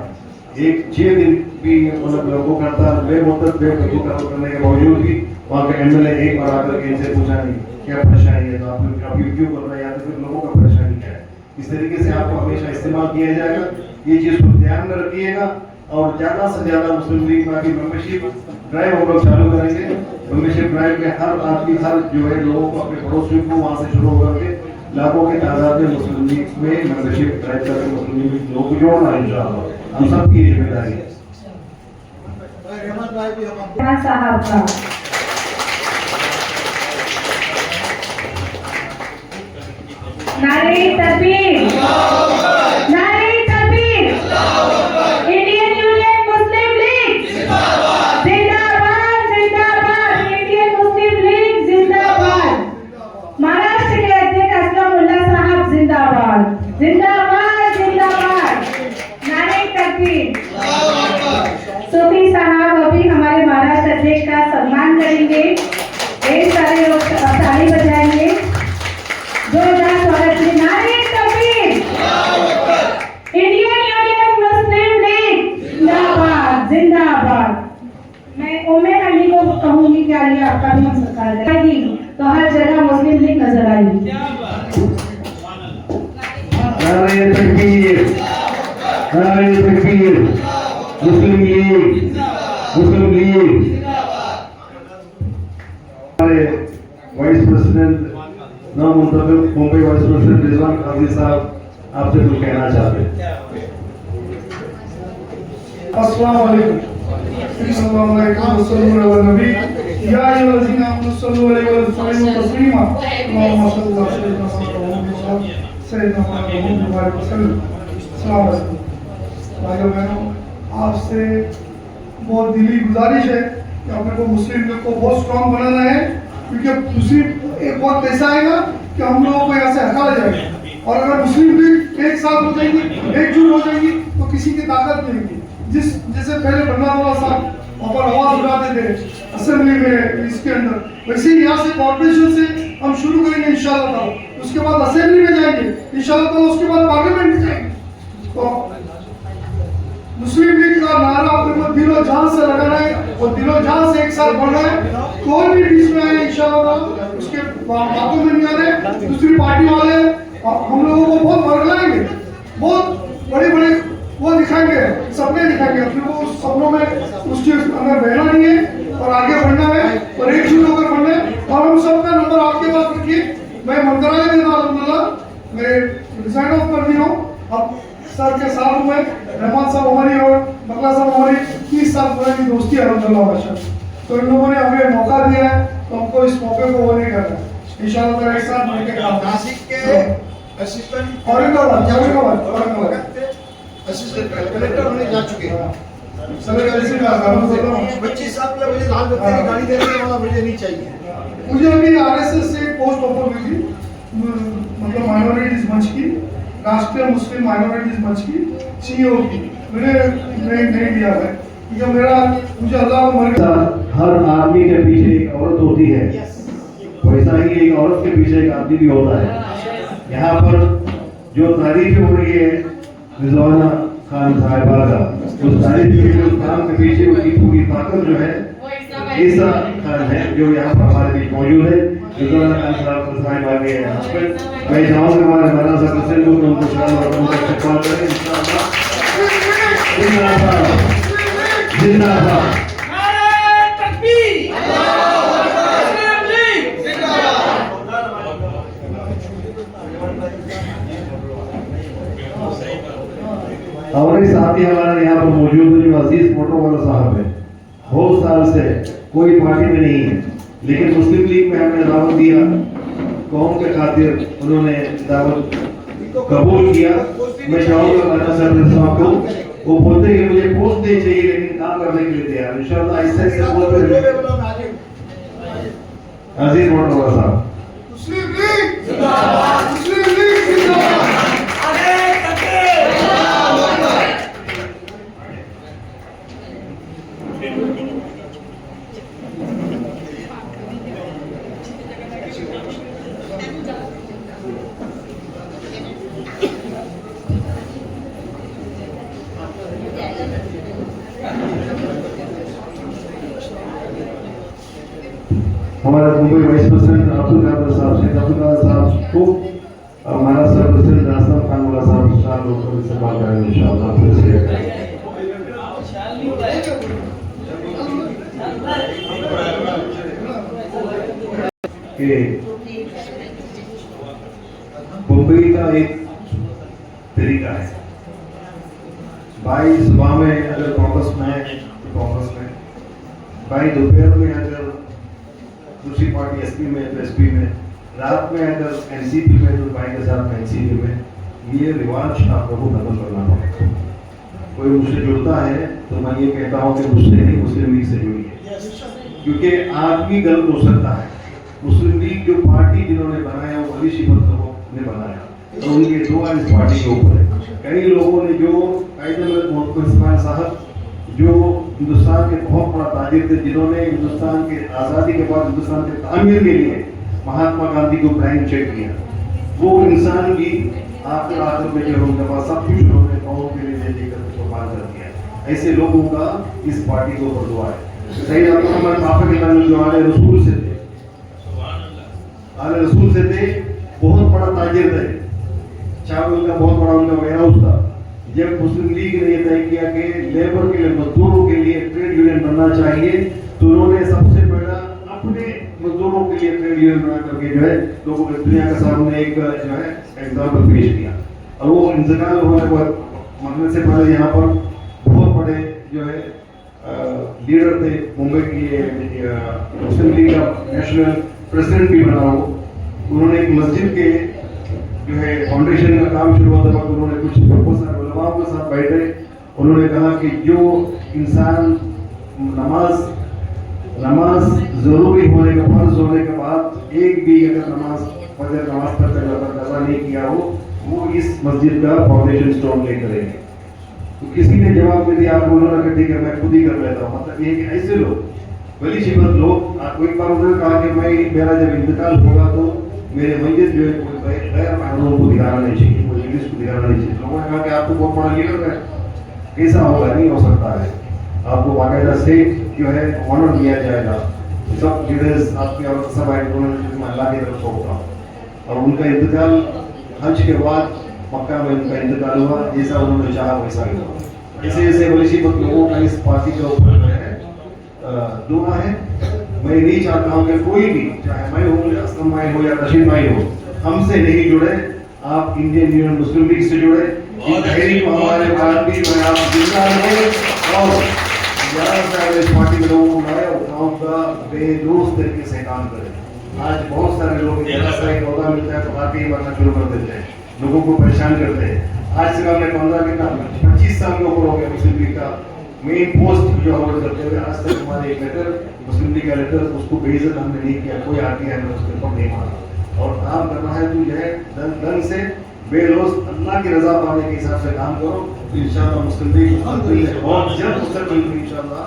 एक 6 दिन भी मतलब लोगों करता करने के बावजूद भी वहाँ के एमएलए एक बार आकर के इनसे पूछा नहीं क्या परेशानी है, तो आप लोग क्यों कर रहे हैं, या तो फिर लोगों का परेशानी क्या है। इस तरीके से आपको हमेशा इस्तेमाल किया जाएगा, ये चीज को ध्यान में रखिएगा। और ज्यादा से ज्यादा मुस्लिम लीग की मेंबरशिप ड्राइव हम लोग चालू करेंगे। मेंबरशिप ड्राइव में हर आदमी हर जो है लोगों को अपने पड़ोसियों को वहाँ से शुरू करके लाखों की तादाद में मुस्लिम लीग में मेंबरशिप ड्राइव करके मुस्लिम लीग लोगों को जोड़ना है इंशाअल्लाह, हम सबकी जिम्मेदारी है। रहमान भाई भी हम साहब का नारे तकबीर, नारे तकबीर, इंडियन यूनियन मुस्लिम लीग जिंदाबाद, जिंदाबाद, इंडियन मुस्लिम लीग जिंदाबाद, महाराष्ट्र के अध्यक्ष असलमुल्लाह साहब जिंदाबाद, जिंदाबाद, जिंदाबाद, नारे तकबीर। सूफी साहब अभी हमारे महाराष्ट्र अध्यक्ष का सम्मान करेंगे, ढेर सारे लोग ताली बजाएंगे, जोरदार स्वागत है। नारे तकबीर, इंडियन यूनियन मुस्लिम लीग जिंदाबाद, जिंदाबाद। मैं उम्र अली को कहूंगी कि आइए आपका भी हम सत्कार करेंगे, तो हर जगह मुस्लिम लीग नजर आएगी। नारे तकबीर, नारे तकबीर, मुस्लिम लीग, मुस्लिम लीग। हमारे वाइस प्रेसिडेंट नामुंतखब मुंबई वाइस प्रेसिडेंट रिजवान काजी साहब आपसे कुछ कहना चाहते हैं। अस्सलाम वालेकुम। सल्लल्लाहु अलैहि या अय्युहल्लज़ीना आमनु सल्लु अलैहि व सल्लिमु तस्लीमा। अल्लाहुम्मा सल्लि अला सय्यिदना मुहम्मद व अलैहि वसल्लम। अस्सलाम वालेकुम। भाइयों बहनों, आपसे बहुत दिली गुजारिश है कि अपने को मुस्लिम लीग को बहुत स्ट्रांग बनाना है, क्योंकि मुस्लिम एक वक्त ऐसा आएगा कि हम लोगों को यहाँ से हटाया जाएगा, और अगर मुस्लिम लीग एक साथ हो जाएगी, एकजुट हो जाएगी, तो किसी की ताकत नहीं होगी। जैसे पहले बन्नावाला साहब वहाँ पर आवाज उठाते थे असेंबली में, इसके अंदर, वैसे ही यहाँ से कॉर्पोरेशन से हम शुरू करेंगे इंशाल्लाह ताला, उसके बाद असेंबली में जाएंगे इंशाल्लाह ताला, उसके बाद पार्लियामेंट में जाएंगे। तो मुस्लिम लीग का नारा अपने को दिलो जान से लगाना है और दिलो जान से एक साथ बढ़ना है। कोई भी बीच में आए इंशाल्लाह ताला उसके बातों में नहीं आने, दूसरी पार्टी वाले हम लोगों को बहुत बरगलाएंगे, बहुत बड़े बड़े वो दिखाएंगे, सपने दिखाएंगे, अपने को उस सपनों में उस चीज अंदर बहना नहीं है और आगे बढ़ना है और एकजुट होकर बढ़ना है। और हम सबका नंबर आपके पास रखिए, मैं मंत्रालय में था अल्हम्दुलिल्लाह, मैं रिजाइन ऑफ कर दिया हूँ, अब सर के साथ में रहमान साहब हमारी और बकला साहब हमारी 30 साल पुरानी दोस्ती है अल्हम्दुलिल्लाह माशाअल्लाह। तो इन लोगों ने हमें मौका दिया है तो हमको इस मौके को वो नहीं करना है इंशाल्लाह ताला, एक साथ मिलकर काम। नासिक के असिस्टेंट औरंगाबाद असिस्टेंट कलेक्टर होने जा चुके हैं। 25 साल पहले मुझे लाल बत्ती की गाड़ी देने वाला मुझे नहीं चाहिए। मुझे अभी आरएसएस से पोस्ट ऑफर हुई थी, मतलब माइनॉरिटीज मंच की, राष्ट्रीय मुस्लिम माइनॉरिटीज मंच की सीईओ की, मैंने नहीं दिया है क्योंकि मुझे अल्लाह को हर आदमी के पीछे एक औरत होती है, वैसा ही एक औरत के पीछे एक आदमी भी होता है। यहाँ पर जो तारीफ हो रही है रिजवाना खान साहिबा का, उस तारीफ के उस काम के पीछे उनकी पूरी ताकत जो है ईसा खान है, जो यहाँ पर हमारे बीच मौजूद है। रिजवाना खान साहिबा के हस्बैंड, मैं चाहूँगा हमारे महाराज प्रेसिडेंट को उनको शान और उनका इस्तेमाल करें इंशाअल्लाह। जिंदाबाद जिंदाबाद। नारे तकबीर, मुस्लिम लीग जिंदाबाद। हमारे साथी हमारे यहाँ पर मौजूद है जो अजीज मोटोवाला साहब है, बहुत साल से कोई पार्टी में नहीं है, लेकिन मुस्लिम लीग में हमने दावत दिया, कौम के खातिर उन्होंने दावत कबूल किया। मैं चाहूँगा राजा साहब को, वो बोलते हैं कि मुझे पोस्ट नहीं चाहिए लेकिन काम करने के लिए तैयार, इंशाअल्लाह ऐसे बोलते हैं अजीज मोटोवाला साहब। मुस्लिम लीग जिंदाबाद, मुस्लिम लीग जिंदाबाद। हमारा मुंबई वाइस प्रेसिडेंट अब्दुल कादर साहब, शेख अब्दुल कादर साहब को हमारा सर प्रेसिडेंट रास्ता खान वाला साहब शान लोग से बात करेंगे इंशाअल्लाह। मुंबई का एक तरीका है, भाई सुबह में अगर कांग्रेस में है तो कांग्रेस में, भाई दोपहर में अगर दूसरी पार्टी एसपी में तो एसपी में, रात में अगर एनसीपी में तो भाई के साथ एनसीपी में। ये रिवाज आप लोगों को खत्म करना पड़ेगा। कोई मुझसे जुड़ता है तो मैं ये कहता हूँ कि मुझसे नहीं, मुस्लिम लीग से जुड़िए, क्योंकि आदमी गलत हो सकता है। मुस्लिम लीग जो पार्टी जिन्होंने बनाया वो अली शिफत ने बनाया, तो उनके दुआ इस पार्टी के ऊपर है। कई लोगों ने जो मोहम्मद साहब जो हिंदुस्तान के बहुत बड़ा ताजिर थे, जिन्होंने हिंदुस्तान के आज़ादी के बाद हिंदुस्तान के तामीर के लिए महात्मा गांधी को ब्लैंक चेक किया, वो इंसान भी आखिर में जो उनके पास सब कुछ उन्होंने कौम के लिए लेकर कुर्बान कर दिया। ऐसे लोगों का इस पार्टी को ऊपर दुआ है। सही आपको हमारे पापा के नाम जो आले रसूल से थे, आले रसूल से थे, बहुत बड़ा ताजिर थे, चावल का बहुत बड़ा उनका वेयर हाउस था। जब मुस्लिम लीग ने यह तय किया कि लेबर के लिए, मजदूरों के लिए ट्रेड यूनियन बनना चाहिए, तो उन्होंने सबसे पहला अपने मजदूरों के लिए ट्रेड यूनियन बना करके जो है लोगों के दुनिया के सामने एक जो है एग्जाम्पल पेश किया। और वो इंतकाल होने पर मरने से पहले यहाँ पर बहुत बड़े जो है लीडर थे मुंबई के, मुस्लिम लीग का नेशनल प्रेसिडेंट भी बना हो। उन्होंने एक मस्जिद के जो है फाउंडेशन का काम शुरू हुआ था, उन्होंने कुछ प्रोफेसर उलमाओं के साथ बैठे, उन्होंने कहा कि जो इंसान नमाज जरूरी होने के, फर्ज होने के बाद एक भी अगर फजर नमाज पढ़कर कज़ा नहीं किया हो, वो इस मस्जिद का फाउंडेशन स्टोन ले करेंगे। तो किसी ने जवाब में दिया, आप बोलो ना कि ठीक है मैं खुद ही कर लेता हूँ। मतलब ये कि ऐसे लोग वली शिबत लोग, आपको एक बार उन्होंने कहा कि मैं मेरा जब इंतकाल होगा तो मेरे मैयत जो है कोई गैर महरूम को दिखाना नहीं चाहिए, कोई इंग्लिश को दिखाना नहीं चाहिए। लोगों ने कहा कि आप तो बहुत बड़ा लीडर है, कैसा होगा, नहीं हो सकता है, आपको बाकायदा से जो है ऑनर दिया जाएगा। सब लीडर्स आपके और सब आइडियोलॉजी अल्लाह की तरफ से होगा। और उनका इंतकाल हज के बाद मक्का में उनका इंतकाल हुआ, जैसा उन्होंने चाहा वैसा ही हुआ। ऐसे ऐसे वलीशीबत लोगों का इस पार्टी के ऊपर जो है दुआ है। मैं नहीं चाहता हूँ कि कोई भी, चाहे मैं हूँ या असलम भाई हो या रशीद भाई हो, हमसे नहीं जुड़े, आप इंडियन यूनियन मुस्लिम लीग से जुड़े। हमारे पार्टी में आप जिंदा रहे और इस पार्टी के लोगों को नए उठाओं का बेदोस्त तरीके से काम करें। आज बहुत सारे लोग पौधा मिलता है तो आके ही मरना शुरू कर देते हैं, लोगों को परेशान करते हैं। आज से हमने 25 साल के ऊपर हो गया मुस्लिम लीग का मेन पोस्ट जो होल्ड करते हुए। आज तक हमारे एक लेटर, मुस्लिम लीग का लेटर, उसको बेइज्जत हमने नहीं किया, कोई आरटीआई हमने उसके ऊपर नहीं मारा। और काम करना है तो जो है दन से बेरोज अल्लाह की रजा पाने के हिसाब से काम करो। इंशाअल्लाह मुस्लिम लीग बहुत जल्द मुस्तकबिल में इंशाअल्लाह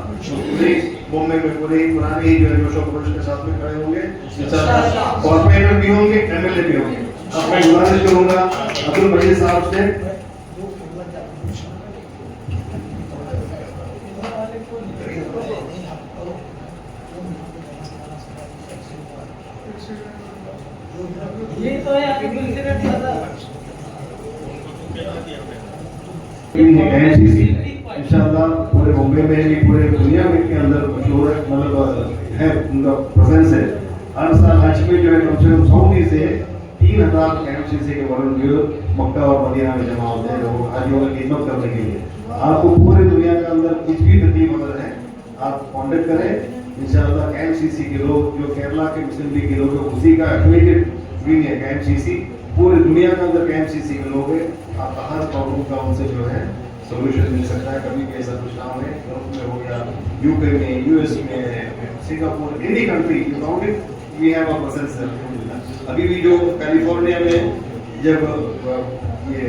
पूरे बॉम्बे में पूरे पुराने ही जो है जोशो खरोश के साथ में खड़े होंगे इंशाअल्लाह। कॉर्पोरेटर भी होंगे, एमएलए भी होंगे। अब मैं गुजारिश करूंगा अब्दुल मजीद साहब से, ये तो है आपके प्रेसिडेंट दादा इंशाअल्लाह पूरे बॉम्बे में भी पूरे दुनिया में के अंदर मशहूर है, मतलब है, उनका प्रेजेंस है। हर साल हज में जो है कम से कम सऊदी से 3000 एमसीसी के वॉलंटियर मक्का और मदीना में जमा होते हैं लोग हाजियों की खिदमत करने के लिए। आपको पूरे दुनिया के अंदर कुछ भी तकलीफ अगर है आप कॉन्टेक्ट करें इंशाअल्लाह। एमसीसी के लोग जो केरला के मुस्लिम लीग के लोग उसी का एफिलिएटेड विंग है एमसीसी, पूरे दुनिया के अंदर एमसीसी के लोग हैं। आपका हर प्रॉब्लम का उनसे जो है सोल्यूशन मिल सकता है। कभी भी ऐसा कुछ काम है यूरोप में हो गया, यूके में, यूएस में, Singapore, any country you count it, we have a presence. अभी भी जो कैलिफोर्निया में जब ये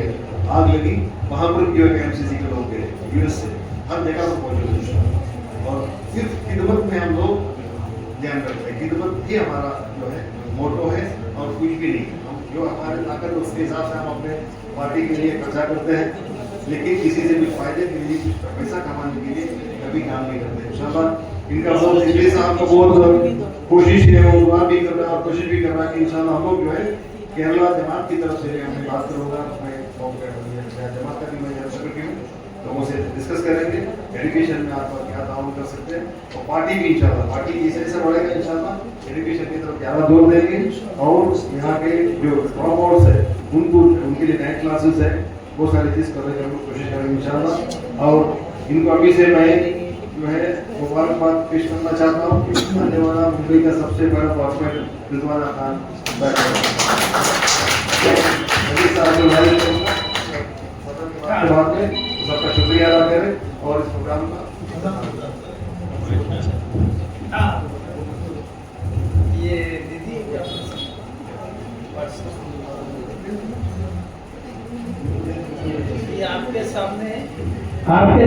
आग लगी वहाँ पर जो एमसीसी के लोग गए यूएस से, हर जगह पर पहुँचे। और सिर्फ खिदमत में हम लोग ध्यान रखते हैं, खिदमत ही हमारा जो है मोटो है और कुछ भी नहीं। हम जो हमारे ताकत उसके हिसाब से हम अपने पार्टी के लिए खर्चा करते हैं, लेकिन किसी से भी फायदे के लिए, कुछ पैसा कमाने के लिए कभी काम नहीं करते। इंशाल्लाह इनका बहुत इसलिए साहब का बहुत कोशिश है, वो दुआ भी कर रहा है और कोशिश भी कर रहा है कि इंशाल्लाह हम लोग जो है केरला जमात की तरफ से हमने बात करूँगा, मैं जमात का भी मैं सेक्रेटरी हूँ, लोगों से डिस्कस करेंगे एजुकेशन में आप क्या ताउन कर सकते हैं। और पार्टी भी इंशाल्लाह, पार्टी जैसे जैसे बढ़ेगा इंशाल्लाह एजुकेशन की तरफ ज़्यादा जोर देंगे। और यहाँ के जो ड्रॉप आउट्स है उनको, उनके लिए नाइट क्लासेस है, वो सारी चीज़ करने की हम लोग कोशिश करेंगे इंशाल्लाह। और इनको अभी से मैं जो है मुबारकबाद पेश करना चाहता हूँ। आने वाला मुंबई का सबसे बड़ा कॉर्पोरेट रिजवाना खान सबका शुक्रिया अदा करें और इस प्रोग्राम का ये दीदी ये आपके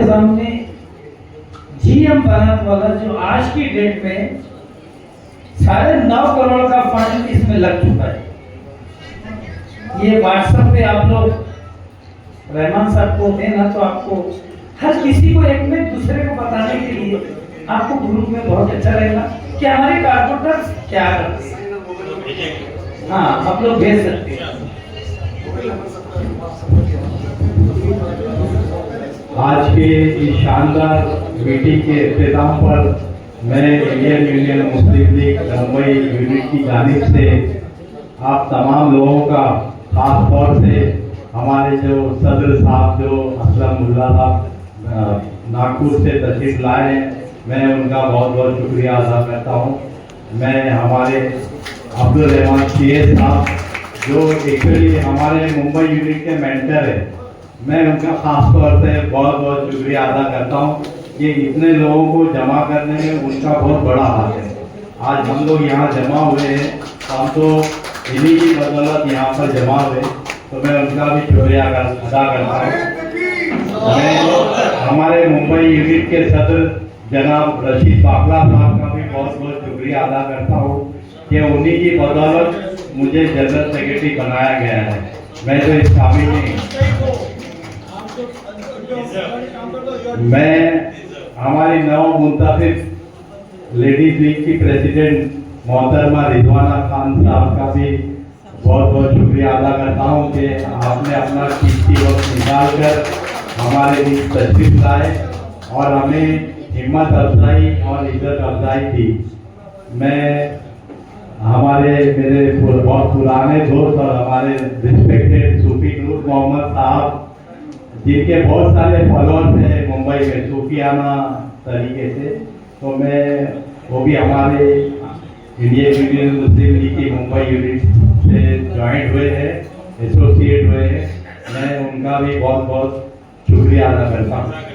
सामने जीएम बनात वाला जो आज की डेट में 9.5 करोड़ का फंड इसमें लग चुका है। ये व्हाट्सएप पे आप लोग रहमान साहब को देना तो आपको हर किसी को एक में दूसरे को बताने के लिए आपको ग्रुप में बहुत अच्छा रहेगा कि हमारे कारपोरेटर्स क्या करते हैं। हाँ, आप लोग भेज सकते हैं। आज के इस शानदार मीटिंग के इख्तिताम पर मैं Indian Union Muslim league Mumbai unit की जानिब से आप तमाम लोगों का खास तौर से हमारे जो सदर साहब जो असलम मुल्ला साहब नागपुर से तशरीफ लाए हैं, मैं उनका बहुत बहुत शुक्रिया अदा करता हूं। मैं हमारे अब्दुल रहमान शेर साहब जो एक्चुअली हमारे मुंबई यूनिट के मेंटर है, मैं उनका खास तौर से बहुत बहुत शुक्रिया अदा करता हूं कि इतने लोगों को जमा करने में उनका बहुत बड़ा हाथ है। आज हम लोग यहाँ जमा हुए हैं, हम तो इन्हीं की बदौलत यहाँ पर जमा हुए, तो मैं उनका भी शुक्रिया अदा करता हूँ। मैं हमारे मुंबई यूनिट के सदर जनाब रशीद बाकला साहब का भी बहुत बहुत शुक्रिया अदा करता हूँ कि उन्हीं की बदौलत मुझे जनरल सेक्रेटरी बनाया गया है। मैं तो इस काबिल नहीं। मैं हमारी नव मुंतखब लेडीज लीग की प्रेसिडेंट मोहतरमा रिजवाना खान साहब का भी बहुत बहुत शुक्रिया अदा करता हूँ कि आपने अपना कीमती वक्त निकाल कर हमारे बीच तशरीफ लाए और हमें हिम्मत अफजाई और इज्जत अफजाई की। मैं मेरे बहुत पुराने दोस्त और हमारे रिस्पेक्टेड सूफी नूर मोहम्मद साहब, जिनके बहुत सारे फॉलोअर्स हैं मुंबई में सूफियाना तरीके से, तो मैं वो भी हमारे इंडियन यूनियन मुस्लिम लीग की मुंबई यूनिट से ज्वाइंट हुए हैं, एसोसिएट हुए हैं। मैं उनका भी बहुत बहुत शुक्रिया अदा करता हूँ।